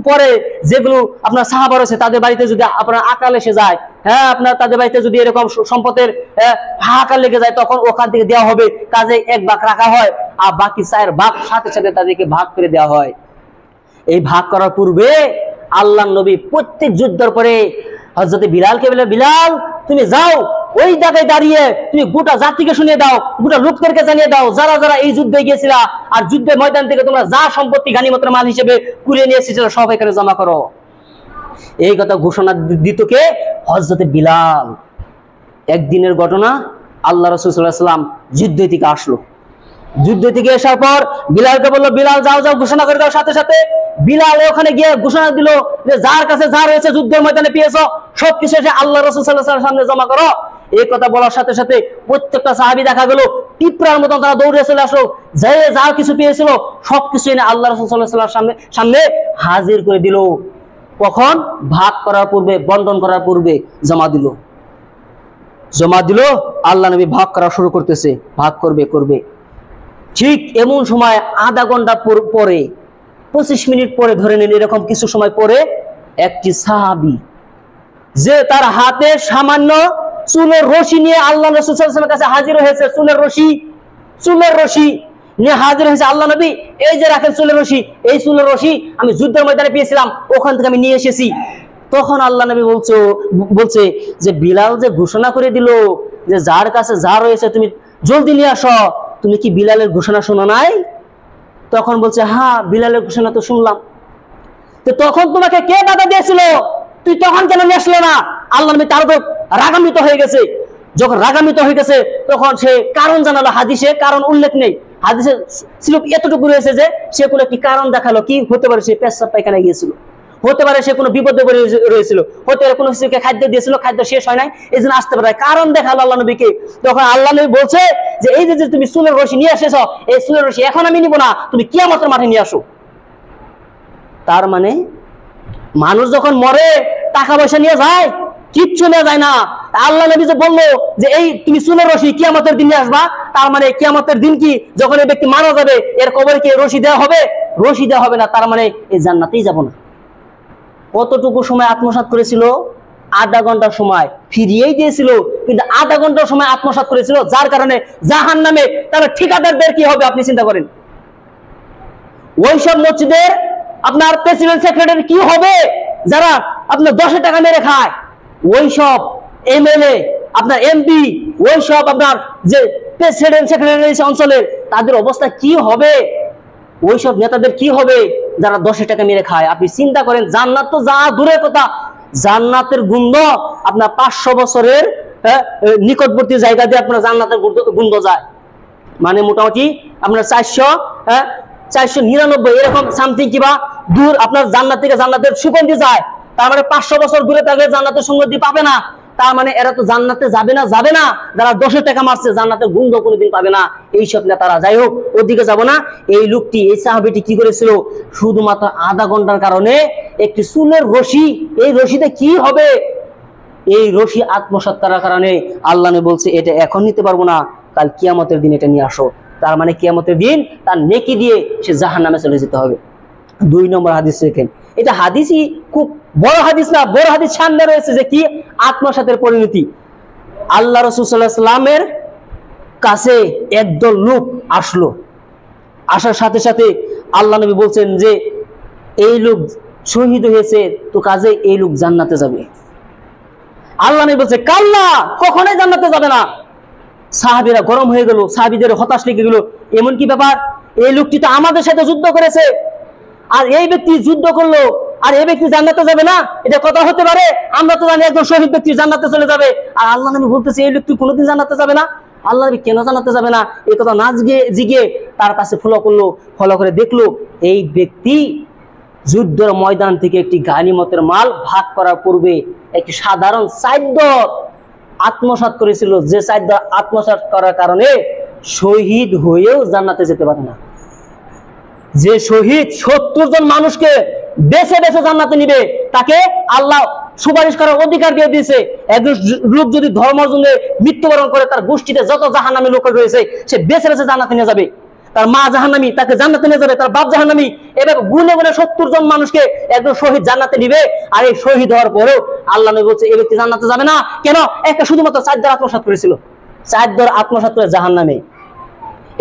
Speaker 1: পরে যেগুলো আপনার সাহাবা রয়েছে তাদের বাড়িতে যদি আপনার আকাল এসে যায়, হ্যাঁ আপনার তাদের বাড়িতে যদি এরকম সম্পদের হাহাকার লেগে যায়, তখন ওখান থেকে দেওয়া হবে। কাজে 1 ভাগ রাখা হয় আর বাকি 4 ভাগ সাথে সাথে তাদেরকে ভাগ করে দেওয়া হয়। এই ভাগ করার পূর্বে আল্লাহর নবী প্রত্যেক যুদ্ধের পরে হযরত বিলালকে বলে, বিলাল তুমি যাও ওই জায়গায় দাঁড়িয়ে তুমি গোটা জাতিকে শুনিয়ে দাও, গোটা লোকদেরকে জানিয়ে দাও যারা যারা এই যুদ্ধে গিয়েছিল, আর যুদ্ধের ময়দান থেকে তোমরা যা সম্পত্তি গানিমতের মাল হিসেবে কুড়িয়ে নিয়ে এসেছিল সব এখানে জমা করো। এই কথা ঘোষণা দিত কে? হযরত বিলাল। একদিনের ঘটনা, আল্লাহ রাসূল সাল্লাল্লাহু আলাইহি ওয়াসাল্লাম যুদ্ধ থেকে আসলো। যুদ্ধ থেকে আসার পর বিলালকে বললো, বিলাল যাও যাও ঘোষণা করে দাও। সাথে সাথে বিলাল ওখানে গিয়ে ঘোষণা দিল যে যার কাছে যা রয়েছে যুদ্ধের ময়দানে পেয়েছো সবকিছু এসে আল্লাহ রাসূল সাল্লাল্লাহু আলাইহি ওয়াসাল্লামের সামনে জমা করো। এই কথা বলার সাথে সাথে প্রত্যেকটা সাহাবী দেখা গেল পিঁপড়ার মতন তারা দৌড়ে চলে আসলো, যে যা কিছু পেয়েছিল সবকিছু এনে আল্লাহ রাসূল সাল্লাল্লাহু আলাইহি ওয়াসাল্লামের সামনে হাজির করে দিল। কখন? ভাগ করার পূর্বে, বন্টন করার পূর্বে জমা দিল। আল্লাহ নবী ভাগ করা শুরু করতেছে, ভাগ করবে। ঠিক এমন সময় আধা ঘন্টা পরে, 25 মিনিট পরে ধরে নিন, এরকম কিছু সময় পরে একটি সাহাবী যে তার হাতে সামান্য চুলের রশি নিয়ে আল্লাহ রাসূল সাল্লাল্লাহু আলাইহি ওয়াসাল্লামের কাছে হাজির হয়েছে। চুলের রশি নিয়ে হাজির হয়েছে। আল্লাহ নবী, এই যে রাখেন চুলের রশি, এই চুলের রশি আমি যুদ্ধের ময়দানে পেয়েছিলাম, ওখান থেকে আমি নিয়ে এসেছি। তখন আল্লাহ নবী বলছে যে বিলাল যে ঘোষণা করে দিল যে যার কাছে যা রয়েছে তুমি জলদি নিয়ে আসো, তুমি কি বিলালের ঘোষণা শোনো নাই? তখন বলছে, হ্যাঁ বিলালের ঘোষণা তো শুনলাম। তো তখন তোমাকে কে বাধা দিয়েছিল? তুই তখন কেন নিয়ে আসলো না? আল্লাহ নবী তার উপর রাগান্বিত হয়ে গেছে। যখন রাগান্বিত হয়ে গেছে তখন সে কারণ জানালো। হাদিসে কারণ উল্লেখ নেই, হাদিসে সিলুপ এতটুকু রয়েছে যে সে কোনো একটি কারণ দেখালো। কি হতে পারে? সে পেশাব পায়খানায় গিয়েছিল, হতে পারে সে কোনো বিপদে পড়ে রয়েছিল, হতে পারে কোনো কিছুকে খাদ্য দিয়েছিল, খাদ্য শেষ হয় নাই, এই জন্য আসতে পারে। কারণ দেখালো আল্লাহ নবীকে। তখন আল্লাহ নবী বলছে যে এই যে তুমি চুলের রশি নিয়ে এসেছ, এই চুলের রশি এখন আমি নিব না, তুমি কিয়ামতের মাঠে নিয়ে আসো। তার মানে মানুষ যখন মরে টাকা পয়সা নিয়ে যায়, কিচ্ছু নিয়ে যায় না। আল্লাহ নবী যে বললো যে এই তুমি চুলের রশি কিয়ামতের দিন নিয়ে আসবা, তার মানে কিয়ামতের দিন কি যখন এই ব্যক্তি মারা যাবে এর কবরে কি রশি দেওয়া হবে? রশি দেওয়া হবে না। তার মানে এই জান্নাতেই যাব না। কতটুকু সময় আত্মসাৎ করেছিল? আধা ঘন্টা সময় ফিরিয়েই দিয়েছিল, কিন্তু আধা ঘন্টা সময় আত্মসাৎ করেছিল, যার কারণে জাহান্নামে তার ঠিকাদারদের কি হবে আপনি চিন্তা করেন। ওইসব মসজিদের আপনার প্রেসিডেন্ট সেক্রেটারি কি হবে যারা আপনার 10 টাকা মেরে খায়? ওইসব এমএলএ, আপনার এমপি, ওইসব আপনার যে প্রেসিডেন্ট সেক্রেটারি অঞ্চলের, তাদের অবস্থা কি হবে? ওইসব নেতাদের কি হবে যারা 10 টাকা মেরে খায়? আপনি চিন্তা করেন। জান্নাত তো যা দূরের কথা, জান্নাতের গন্ধ আপনার 500 বছরের নিকটবর্তী জায়গা দিয়ে আপনার জান্নাতের গন্ধ যায়। মানে মোটামুটি আপনার 499 এরকম সামথিং কিবা দূর আপনার জান্নাত থেকে জান্নাতের সুগন্ধি যায়। তার মানে 500 বছর দূরে থাকলে জান্নাতের সুগন্ধি পাবে না। তার মানে এরা তো জান্নাতে যাবে না যারা 10 টাকা মারছে, জান্নাতের গন্ধ কোনোদিন পাবে না এইসব নেতারা। যাই হোক, ওদিকে যাব না। এই লোকটি, এই সাহাবীটি কি করেছিল? শুধুমাত্র আধা ঘন্টার কারণে একটি চুলের রশি, এই রশিতে কি হবে? এই রশি আত্মসাৎ করার কারণে আল্লাহ নবী বলছে এটা এখন নিতে পারবো না, কাল কিয়ামতের দিন এটা নিয়ে আসো। তার মানে কিয়ামতের দিন তার নেকি দিয়ে সে জাহান্নামে চলে যেতে হবে। 2 নম্বর হাদিস দেখেন, এটা হাদিসই খুব বড় হাদিস না, বড় হাদিস সামনে রয়েছে যে কি আত্মসাতের পরিণতি। আল্লাহ রাসূল সাল্লাল্লাহু আলাইহি ওয়াসাল্লামের কাছে একদল লোক আসলো। আসার সাথে সাথে আল্লাহ নবী বলছেন যে এই লোক শহীদ হয়েছে, তো কাজে এই লোক জান্নাতে যাবে। আল্লাহ নবী বলছে কাল্লা, কখনোই জান্নাতে যাবে না। সাহাবীরা গরম হয়ে গেল, সাহাবীদের হতাশ লেগে গেল। এমন কি ব্যাপার? এই লোকটি তো আমাদের সাথে যুদ্ধ করেছে, আর এই ব্যক্তি যুদ্ধ করলো, আর এই ব্যক্তি জান্নাতে যাবে না? এটা কথা হতে পারে? আমরা তো জানি একজন শহীদ ব্যক্তি জান্নাতে চলে যাবে, আর আল্লাহ নবী বলতেছে এই ব্যক্তি কোনোদিন জান্নাতে যাবে না। আল্লাহ নবী কেন জান্নাতে যাবে না এই কথা না জিগে তার কাছে ফলো করে দেখলো এই ব্যক্তি যুদ্ধের ময়দান থেকে একটি গানিমতের মাল ভাগ করার পূর্বে একটি সাধারণ চাইদ্য আত্মসাৎ করেছিল, যে চাইদ্য আত্মসাৎ করার কারণে শহীদ হয়েও জান্নাতে যেতে পারে না। যে শহীদ 70 জন মানুষকে বেছে বেছে জান্নাতে নিবে, তাকে আল্লাহ সুপারিশ করার অধিকার দিয়ে দিয়েছে। একজন লোক যদি ধর্মের জন্য মৃত্যুবরণ করে, তার গোষ্ঠীতে যত জাহান্নামী লোক রয়েছে সে বেছে বেছে জান্নাতে নিয়ে যাবে। তার মা জাহান্নামী, তাকে জান্নাতে নিয়ে যাবে। তার বাপ জাহান্নামী। এভাবে গুনে গুনে 70 জন মানুষকে একজন শহীদ জান্নাতে নিবে। আর এই শহীদ হওয়ার পরেও আল্লাহ নবী বলছে এই ব্যক্তি জান্নাতে যাবে না। কেন? একটা শুধুমাত্র চাইদ্দার আত্মসাৎ করেছিল, চাইদ্দার আত্মসাৎ করে জাহান্নামে।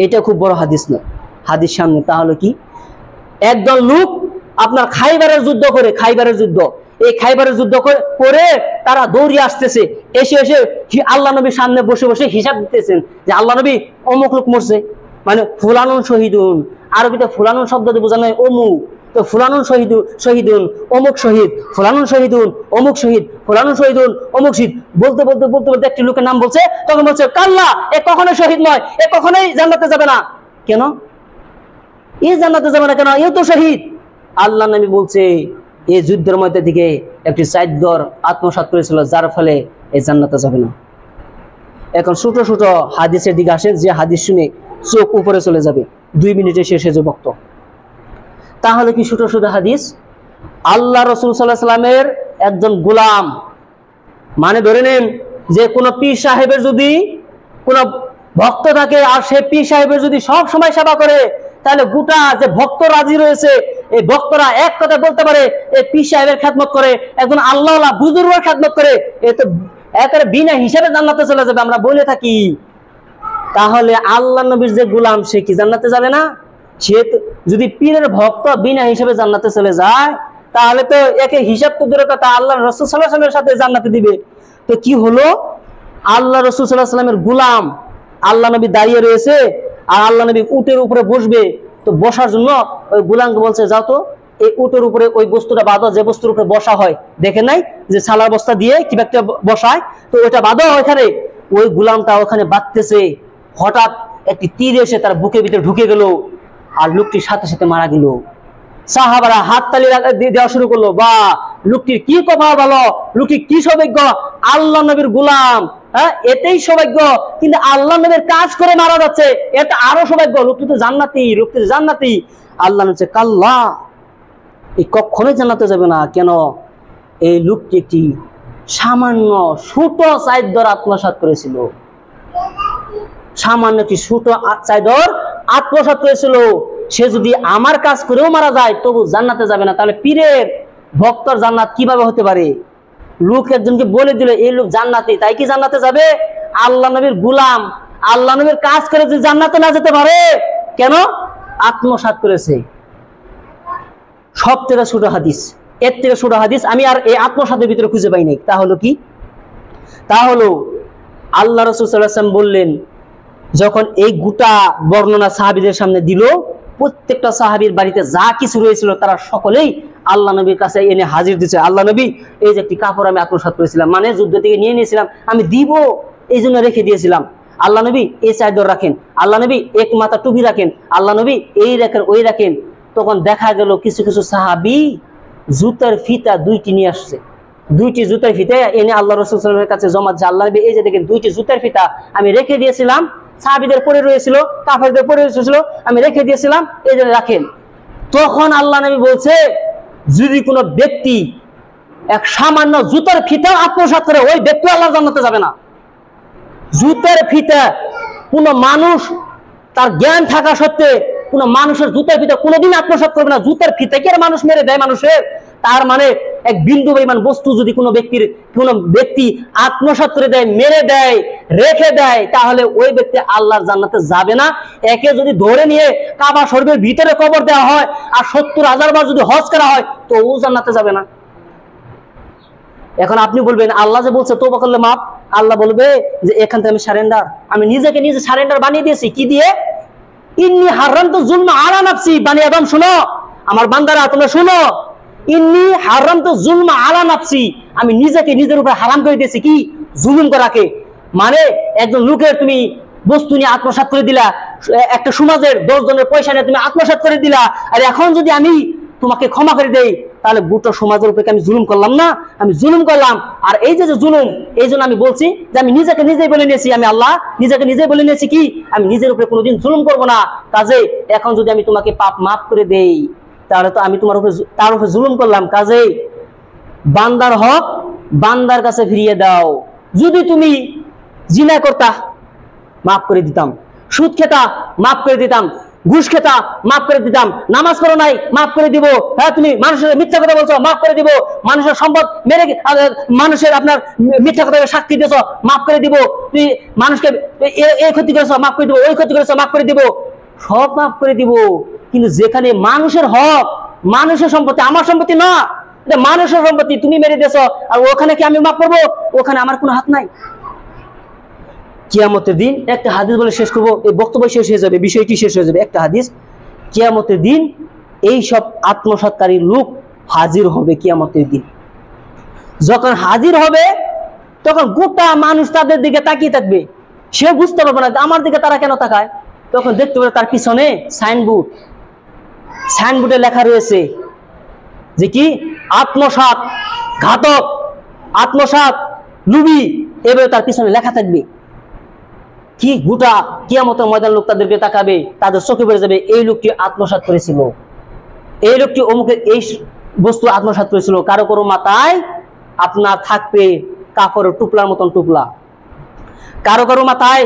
Speaker 1: এটা খুব বড় হাদিস না, হাদিস সামনে। তাহলে কি একদল লোক আপনার খাইবারের যুদ্ধ করে, এই খাইবারের যুদ্ধ করে তারা দৌড়িয়ে আসতেছে, এসে আল্লাহ নবীর সামনে বসে বসে হিসাব দিতেছেন যে আল্লাহ নবী অমুক লোক মরছে, মানে ফুলানুন শহীদুন। আরবিতে ফুলানুন শব্দ দিয়ে বোঝানো হয় অমুক। তো ফুলানুন শহীদুন অমুক শহীদ, ফুলানুন শহীদুন অমুক শহীদ, ফুলানুন শহীদুন অমুক শহীদ বলতে বলতে বলতে বলতে একটি লোকের নাম বলছে, তখন বলছে কাল্লা, এ কখনোই শহীদ নয়, এ কখনোই জান্নাতে যাবে না। কেন এ জান্নাতে যাবে না কেন? এ তো শহীদ। আল্লাহ নবী বলছে এই যুদ্ধের মধ্যে থেকে একটি চাইদ্দর আত্মসাৎ করেছিল, যার ফলে এই জান্নাতে যাবে না। এখন ছোট ছোট হাদিসের দিকে আসেন, যে হাদিস শুনে চোখ উপরে চলে যাবে, 2 মিনিটে শেষ হয়ে যাবে বক্তব্য। তাহলে কি ছোট ছোট হাদিস? আল্লাহ রাসূল সাল্লাল্লাহু আলাইহি ওয়াসাল্লামের একজন গোলাম, মানে ধরে নেন যে কোনো পীর সাহেবের যদি কোনো ভক্ত থাকে আর সে পীর সাহেবের যদি সব সময় সেবা করে, তাহলে গোটা যে ভক্ত রাজি রয়েছে এই ভক্তরা এক কথা বলতে পারে এই পীর সাহেবের খেদমত করে, একজন আল্লাহওয়ালা বুজুর্গের খেদমত করে, এ তো একেবারে বিনা হিসাবে জান্নাতে চলে যাবে, আমরা বলে থাকি। তাহলে আল্লাহ নবীর যে গোলাম সে কি জান্নাতে যাবে না? সে যদি পীরের ভক্ত বিনা হিসাবে জান্নাতে চলে যায়, তাহলে তো একে হিসাব তো দূরের কথা, আল্লাহ রাসূল সাল্লাল্লাহু আলাইহি ওয়াসাল্লামের সাথে জান্নাতে দিবে। তো কি হলো, আল্লাহ রাসূল সাল্লাল্লাহু আলাইহি ওয়াসাল্লামের গোলাম আল্লাহ নবী দাঁড়িয়ে রয়েছে আর আল্লাহ নবী উটের উপরে বসবে, তো বসার জন্য ওই গোলামকে বলছে যাও তো এই উটের উপরে ওই বস্তুটা বাঁধো, যে বস্তুর উপরে বসা হয়, দেখে নাই যে ছালার বস্তা দিয়ে কিবা একটা বসায়, তো ওইটা বাঁধো ওইখানে। ওই গোলামটা ওখানে বাঁধতেছে, হঠাৎ একটি তীর এসে তার বুকের ভিতরে ঢুকে গেল আর লোকটির সাথে সাথে মারা গেল। সাহাবারা হাততালি দেওয়া শুরু করলো, বা লোকটির কি কথা ভালো, লোকটি কি সৌভাগ্য, আল্লাহ নবীর গোলাম, হ্যাঁ এতেই সৌভাগ্য, কিন্তু আল্লাহ নবীর কাজ করে মারা যাচ্ছে, এটা আরো সৌভাগ্য, লোকটি তো জান্নাতি, লোকটি জান্নাতি। আল্লাহ বলছে কাল্লা, এই কখনোই জান্নাতে যাবে না। কেন? এই লোকটি একটি সামান্য ছোট চাইদর আত্মসাৎ করেছিল, সামান্য একটি ছোট চাইদর আত্মসাৎ করেছিল। সে যদি আমার কাজ করেও মারা যায় তবু জান্নাতে যাবে না। তাহলে পীরের ভক্তর জান্নাত কিভাবে হতে পারে? লোক একজনকে বলে দিল এই লোক জান্নাতি, তাই কি জান্নাতে যাবে? আল্লাহ নবীর গোলাম আল্লাহ নবীর কাজ করে যদি জান্নাতে না যেতে পারে, কেন? আত্মসাৎ করেছে। সব থেকে ছোট হাদিস, এর থেকে ছোট হাদিস আমি আর এই আত্মসাতের ভিতরে খুঁজে পাই নাই। তা হলো কি? তা হলো আল্লাহ রাসূল সাল্লাল্লাহু আলাইহি ওয়াসাল্লাম বললেন, যখন এই গোটা বর্ণনা সাহাবীদের সামনে দিল, প্রত্যেকটা সাহাবীর বাড়িতে যা কিছু রয়েছিল তারা সকলেই আল্লাহ নবীর কাছে এনে হাজির দিচ্ছে। আল্লাহ নবী, এই যে একটি কাপড় আমি আত্মসাৎ করেছিলাম, মানে যুদ্ধ থেকে নিয়ে নিয়েছিলাম, আমি দিব এই জন্য রেখে দিয়েছিলাম। আল্লাহ নবী এই চাদর রাখেন, আল্লাহ নবী এক মাথা টুপি রাখেন, আল্লাহ নবী এই রাখেন ওই রাখেন। তখন দেখা গেল কিছু কিছু সাহাবী জুতার ফিতা 2টি নিয়ে আসছে, 2টি জুতার ফিতা এনে আল্লাহ রাসূল সাল্লাল্লাহু আলাইহি ওয়াসাল্লামের কাছে জমা দিয়েছে। আল্লাহ নবী, এই যে দেখেন 2টি জুতার ফিতা আমি রেখে দিয়েছিলাম, সাহাবীদের পরে রয়েছিল, কাফেরদের পরে রয়েছিল, আমি রেখে দিয়েছিলাম, এই যে রাখেন। তখন আল্লাহ নবী বলছে, যদি কোনো ব্যক্তি এক সামান্য জুতার ফিতা আত্মসাৎ করে, ওই ব্যক্তি আল্লাহর জান্নাতে যাবে না। জুতার ফিতা, কোন মানুষ তার জ্ঞান থাকা সত্ত্বে কোন মানুষের জুতার ফিতা কোনোদিন আত্মসাৎ করবে না। জুতার ফিতা কি আর মানুষ মেরে দেয় মানুষের? তার মানে এক বিন্দু পরিমাণ বস্তু যদি কোনো ব্যক্তি আত্মসাৎ করে দেয়, মেরে দেয়, রেখে দেয়, তাহলে ওই ব্যক্তি আল্লাহর জান্নাতে যাবে না। একে যদি ধরে নিয়ে কাবা শরীফের ভিতরে কবর দেওয়া হয় আর 70,000 বার যদি হজ করা হয় তো ও জান্নাতে যাবে না। এখন আপনি বলবেন আল্লাহ যে বলছে তওবা করলে মাপ, আল্লাহ বলবে যে এখান থেকে আমি সারেন্ডার, আমি নিজেকে নিজে সারেন্ডার বানিয়ে দিয়েছি। কি দিয়ে? ইন্নী হারামতু যুলমা আলা নাফসি। বানি আদম শোনো, আমার বান্দারা তোমরা শোনো, ইন্নী হারামতু যুলমা আলা নাফসি, আমি নিজেকে নিজের উপর হারাম করে দিয়েছি। কি? জুলুম করাকে। মানে একজন লোকের তুমি বস্তু নিয়ে আত্মসাৎ করে দিলা, একটা সমাজের 10 জনের পয়সা নিয়ে তুমি আত্মসাৎ করে দিলা, আর এখন যদি আমি তোমাকে ক্ষমা করে দেই তাহলে গোটা সমাজের উপরে আমি জুলুম করলাম না? আমি জুলুম করলাম। আর এই যে জুলুম, এই জন্য আমি বলছি যে আমি নিজেকে নিজেই বলে নিয়েছি, আমি আল্লাহ নিজেকে নিজেই বলে নিয়েছি কি আমি নিজের উপরে কোনোদিন জুলুম করব না। কাজে এখন যদি আমি তোমাকে পাপ মাফ করে দেই তাহলে তো আমি তোমার উপরে তার উপরে জুলুম করলাম। কাজে বান্দার হক বান্দার কাছে ফিরিয়ে দাও। যদি তুমি জিনা করতা মাফ করে দিতাম, সুদ খেতা মাফ করে দিতাম, ঘুষ খেতা মাফ করে দিতাম, নামাজ পড়ো নাই মাফ করে দিব, হ্যাঁ তুমি মানুষের মিথ্যা কথা বলছো মাফ করে দিব, মানুষের সম্পদ মেরে মানুষের আপনার মিথ্যা কথা সাক্ষী দিয়েছ মাফ করে দিব, তুমি মানুষকে এই ক্ষতি করেছো মাফ করে দিব, ওই ক্ষতি করেছো মাফ করে দিব, সব মাফ করে দিব। কিন্তু যেখানে মানুষের হক, মানুষের সম্পত্তি, আমার সম্পত্তি না, এটা মানুষের সম্পত্তি, তুমি মেরে দিয়েছো, আর ওখানে কি আমি মাফ করবো? ওখানে আমার কোনো হাত নাই। কিয়ামতের দিন একটা হাদিস বলে শেষ করবো, এই বক্তব্য শেষ হয়ে যাবে, বিষয়টি শেষ হয়ে যাবে। একটা হাদিস, কিয়ামতের দিন এই সব আত্মসৎকারী লোক হাজির হবে কিয়ামতের দিন। যখন হাজির হবে তখন গোটা মানুষ তাদের দিকে তাকিয়ে থাকবে, সে বুঝতে পারবে না আমার দিকে তারা কেন তাকায়। তখন দেখতে পাবে তার পিছনে সাইনবোর্ডে লেখা রয়েছে যে কি আত্মসাৎ ঘাতক, আত্মসাৎ লুবি, এভাবে তার পিছনে লেখা থাকবে। কি গোটা কিয়ামতের ময়দান লোক তাদেরকে তাকাবে, তাদের চোখে পড়ে যাবে এই লোকটি আত্মসাৎ করেছিল, এই লোকটি অমুকের এই বস্তু আত্মসাৎ করেছিল। কারো কারো মাথায় আপনার থাকবে কাপড়ের টুপলার মতন টুপলা, কারো কারো মাথায়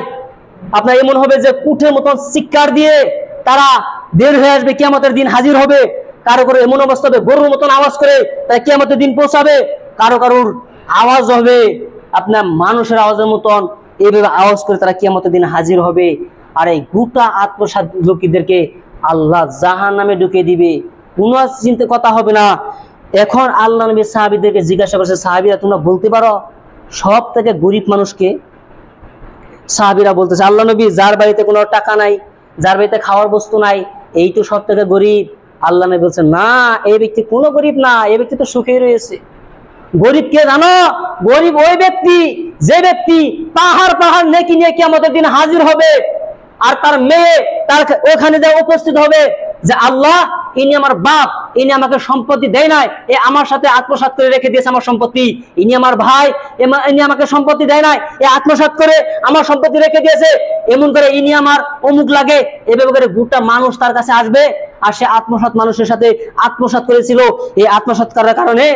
Speaker 1: আপনার এমন হবে যে কুঠের মতন চিৎকার দিয়ে তারা বের হয়ে আসবে, কিয়ামতের দিন হাজির হবে। কারো কারো এমন অবস্থা হবে গরুর মতন আওয়াজ করে তারা কিয়ামতের দিন পৌঁছাবে। কারো কারোর আওয়াজ হবে আপনার মানুষের আওয়াজের মতন, এইভাবে আওয়াজ করে তারা কিয়ামতের দিন হাজির হবে। আর এই গোটা আত্মসাৎ লোকদেরকে আল্লাহ জাহান্নামে ঢুকিয়ে দিবে, কোনো চিন্তা কথা হবে না। এখন আল্লাহ নবী সাহাবীদেরকে জিজ্ঞাসা করছে, সাহাবীরা তোমরা বলতে পারো সব থেকে গরিব মানুষকে? সাহাবীরা বলতেছে, আল্লাহ নবী যার বাড়িতে কোনো টাকা নাই, যার বাড়িতে খাওয়ার বস্তু নাই, এই তো সব থেকে গরিব। আল্লাহ নবী বলছেন, না, এই ব্যক্তি কোনো গরিব না, এই ব্যক্তি তো সুখেই রয়েছে। গরিব কে জানো? গরিব ওই ব্যক্তি যে ব্যক্তি পাহাড় পাহাড় নেকি নিয়ে কিয়ামতের দিন হাজির হবে, আর তার মেয়ে তার ওখানে যা উপস্থিত হবে যে আল্লাহ ইনি আমার বাপ, ইনি আমাকে সম্পত্তি দেয় নাই, এ আমার সাথে আত্মসাৎ করে রেখে দিয়েছে আমার সম্পত্তি। ইনি আমার ভাই, ইনি আমাকে সম্পত্তি দেয় নাই, এ আত্মসাৎ করে আমার সম্পত্তি রেখে দিয়েছে। এমন করে ইনি আমার অমুক লাগে, এভাবে করে গোটা মানুষ তার কাছে আসবে। আর সে আত্মসাৎ মানুষের সাথে আত্মসাৎ করেছিল, এই আত্মসাৎ করার কারণে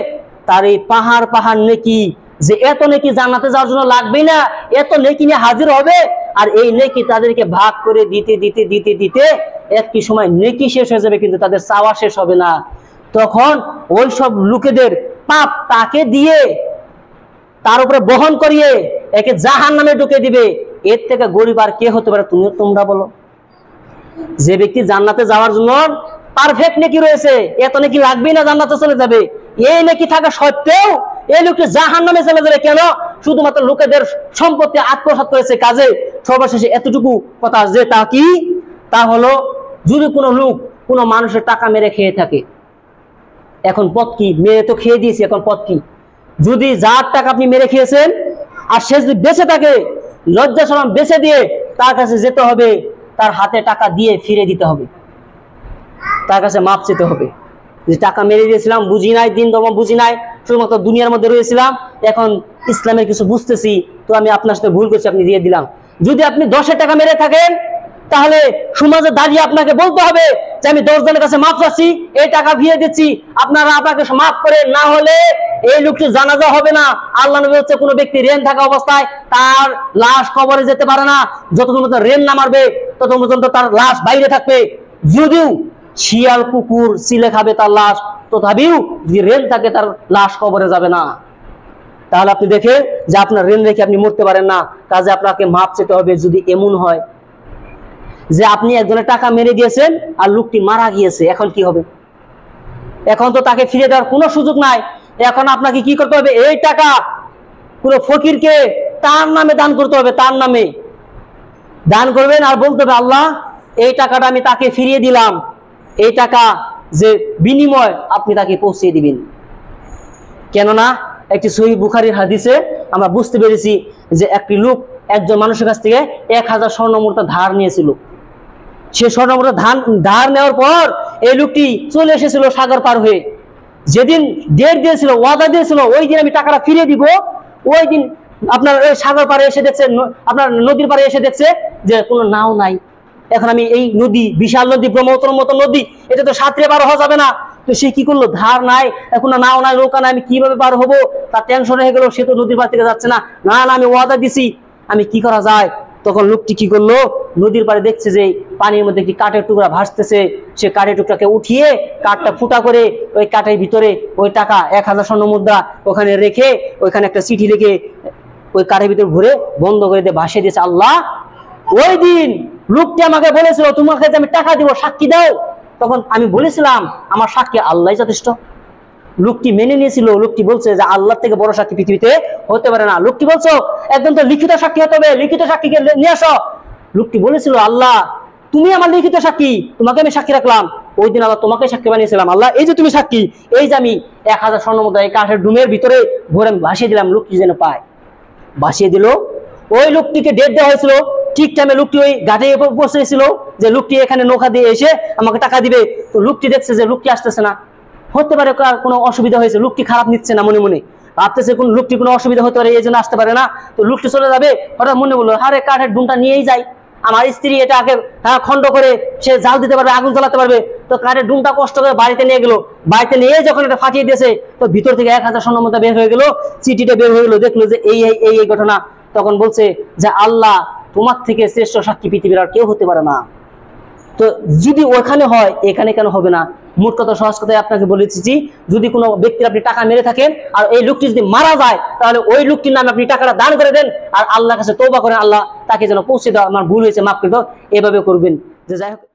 Speaker 1: তার এই পাহাড় পাহাড় নেকি, যে এত নেকি জান্নাতে যাওয়ার জন্য লাগবেই না, এত নেকি নিয়ে হাজির হবে। আর এই নেকি তাদেরকে ভাগ করে দিতে দিতে দিতে দিতে একটি সময় নেকি শেষ হয়ে যাবে, কিন্তু তাদের চাওয়া শেষ হবে না। তখন ওই সব লোকেদের পাপ তাকে দিয়ে তার উপরে বহন করিয়ে একে জাহান্নামে ঢুকে দিবে। এর থেকে গরিব আর কে হতে পারে? তোমরা বলো। যে ব্যক্তি জান্নাতে যাওয়ার জন্য পারফেক্ট নেকি রয়েছে, এত নেকি লাগবেই না, জান্নাতে চলে যাবে, এই নেকি থাকা সত্ত্বেও এই লোকটি জাহান্নামে চলে যাবে কেন? শুধুমাত্র লোকেদের সম্পত্তি আত্মসাৎ করেছে। কাজে সর্বশেষে এতটুকু কথা, যে তা কি, তা হলো যদি কোনো লোক কোনো মানুষের টাকা মেরে খেয়ে থাকে, এখন পথ কি? মেরে তো খেয়ে দিয়েছি, এখন পথ কি? যদি যার টাকা আপনি মেরে খেয়েছেন আর সে যদি বেঁচে থাকে, লজ্জা শরম বেঁচে দিয়ে তার কাছে যেতে হবে, তার হাতে টাকা দিয়ে ফিরে দিতে হবে, তার কাছে মাপ চেতে হবে যে টাকা মেরে দিয়েছিলাম, বুঝি নাই, দিন ধর্ম বুঝি নাই, শুধুমাত্র দুনিয়ার মধ্যে রয়েছিলাম, এখন ইসলামের কিছু বুঝতেছি, তো আমি আপনার সাথে ভুল করছি, আপনি দিয়ে দিলাম। যদি আপনি 10 টাকা মেরে থাকেন, তাহলে সমাজে দাঁড়িয়ে আপনাকে বলতে হবে যে আমি 10 জনের কাছে মাপ চাচ্ছি, এই টাকা ফিরে দিচ্ছি, আপনারা আপনাকে মাফ করে, না হলে এই লোকটি জানাজা হবে না। আল্লাহ নবী হচ্ছে কোনো ব্যক্তি ঋণ থাকা অবস্থায় তার লাশ কবরে যেতে পারে না, যতক্ষণ পর্যন্ত ঋণ না মারবে ততক্ষণ পর্যন্ত তার লাশ বাইরে থাকবে। যদিও শিয়াল কুকুর চিলে খাবে তার লাশ, তথাপিও যদি ঋণ থাকে তার লাশ কবরে যাবে না। তাহলে আপনি দেখে যে আপনার ঋণ রেখে আপনি মরতে পারেন না, কাজে আপনাকে মাপ চেতে হবে। যদি এমন হয় যে আপনি একজনের টাকা মেরে দিয়েছেন আর লোকটি মারা গিয়েছে, এখন কি হবে? এখন তো তাকে ফিরে দেওয়ার কোনো সুযোগ নাই। এখন আপনাকে কি করতে হবে? এই টাকা কোনো ফকিরকে তার নামে দান করতে হবে, তার নামে দান করবেন আর বলতে হবে, আল্লাহ এই টাকাটা আমি তাকে ফিরিয়ে দিলাম, এই টাকা যে বিনিময় আপনি তাকে পৌঁছে দিবেন। কেননা একটি সহিহ বুখারীর হাদিসে আমরা বুঝতে পেরেছি যে একটি লোক একজন মানুষের কাছ থেকে 1000 স্বর্ণমুদ্রা ধার নিয়েছিল। সে স্বর্ণমুদ্রা ধার নেওয়ার পর এই লোকটি চলে এসেছিল সাগর পার হয়ে। যেদিন ডেট দিয়েছিল, ওয়াদা দিয়েছিল, ওই দিন আমি টাকাটা ফিরিয়ে দিব, ওই দিন আপনার সাগর পারে এসে দেখছে, আপনার নদীর পারে এসে দেখছে যে কোনো নাও নাই। এখন আমি এই নদী, বিশাল নদী, ব্রহ্মপুত্রের মতো নদী, এটা তো সাঁতরে পার হওয়া যাবে না। তো সে কি করলো? ধার নাই, এখন নাও নাই, নৌকা নাই, আমি কিভাবে পার হবো? তার টেনশন হয়ে গেল, সে তো নদীর পার থেকে যাচ্ছে না। না আমি ওয়াদা দিছি, আমি কি করা যায়? তখন লোকটি কি করলো? নদীর পাড়ে দেখছে যে পানির মধ্যে একটি কাঠের টুকরা ভাসতেছে, সে কাঠের টুকরাকে উঠিয়ে কাঠটা ফুটা করে ওই কাঠের ভিতরে ওই টাকা 1000 স্বর্ণমুদ্রা ওখানে রেখে ওইখানে একটা চিঠি লিখে ওই কাঠের ভিতরে ভরে বন্ধ করে দিয়ে ভাসিয়ে দিয়েছে। আল্লাহ, ওই দিন লোকটি আমাকে বলেছিল তোমাকে যে আমি টাকা দিব, সাক্ষী দাও। তখন আমি বলেছিলাম আমার সাক্ষী আল্লাহই যথেষ্ট। লোকটি মেনে নিয়েছিল। লোকটি বলছে যে আল্লাহ থেকে বড় সাক্ষী পৃথিবীতে হতে পারে না। লোকটি বলছো একদম তো লিখিত সাক্ষী হতে হবে, লিখিত সাক্ষীকে নিয়ে আসো। লোকটি বলেছিল, আল্লাহ তুমি আমার লিখিত সাক্ষী, তোমাকে আমি সাক্ষী রাখলাম, ওই দিন আল্লাহ তোমাকে সাক্ষী বানিয়েছিলাম। আল্লাহ এই যে তুমি সাক্ষী, এই যে আমি 1000 স্বর্ণ মুদ্রা এই কাঠের ডুমের ভিতরে ভরে আমি ভাসিয়ে দিলাম, লোকটি যেন পায়। ভাসিয়ে দিল। ওই লোকটিকে ডেট দেওয়া হয়েছিল, ঠিক টাইমে লোকটি ওই ঘাটে পৌঁছেছিল যে লোকটি এখানে নৌকা দিয়ে এসে আমাকে টাকা দিবে। তো লোকটি দেখছে যে লোকটি আসতেছে না, হতে পারে কোনো অসুবিধা হয়েছে, লোকটি খারাপ নিচ্ছে না, মনে মনে ভাবতেছে কোন লোকটি কোনো অসুবিধা হতে পারে, এই জন্য আসতে পারে না। তো লোকটি চলে যাবে, হঠাৎ মনে বললো আরে কাঠের ডুমটা নিয়েই যাই, আমার স্ত্রী এটা আগে খন্ড করে সে জাল দিতে পারবে, আগুন জ্বালাতে পারবে। তো কাঠের ডুমটা কষ্ট করে বাড়িতে নিয়ে গেল, বাড়িতে নিয়ে যখন এটা ফাটিয়ে দিয়েছে, তো ভিতর থেকে 1000 স্বর্ণ মুদ্রা বের হয়ে গেল, চিঠিটা বের হয়ে গেল, দেখলো যে এই এই এই এই ঘটনা। তখন বলছে যে আল্লাহ তোমার থেকে শ্রেষ্ঠ সাক্ষী পৃথিবীর আর কেউ হতে পারে না। তো যদি ওখানে হয় এখানে কেন হবে না? মোট কথা, সহজ কথায় আপনাকে বলেছি, যদি কোনো ব্যক্তির আপনি টাকা মেরে থাকেন আর এই লোকটি যদি মারা যায়, তাহলে ওই লোকটির নামে আপনি টাকাটা দান করে দেন আর আল্লাহর কাছে তওবা করেন, আল্লাহ তাকে যেন পৌঁছে দাও, আমার ভুল হয়েছে মাফ করে দাও, এভাবে করবেন। যে যাই হোক।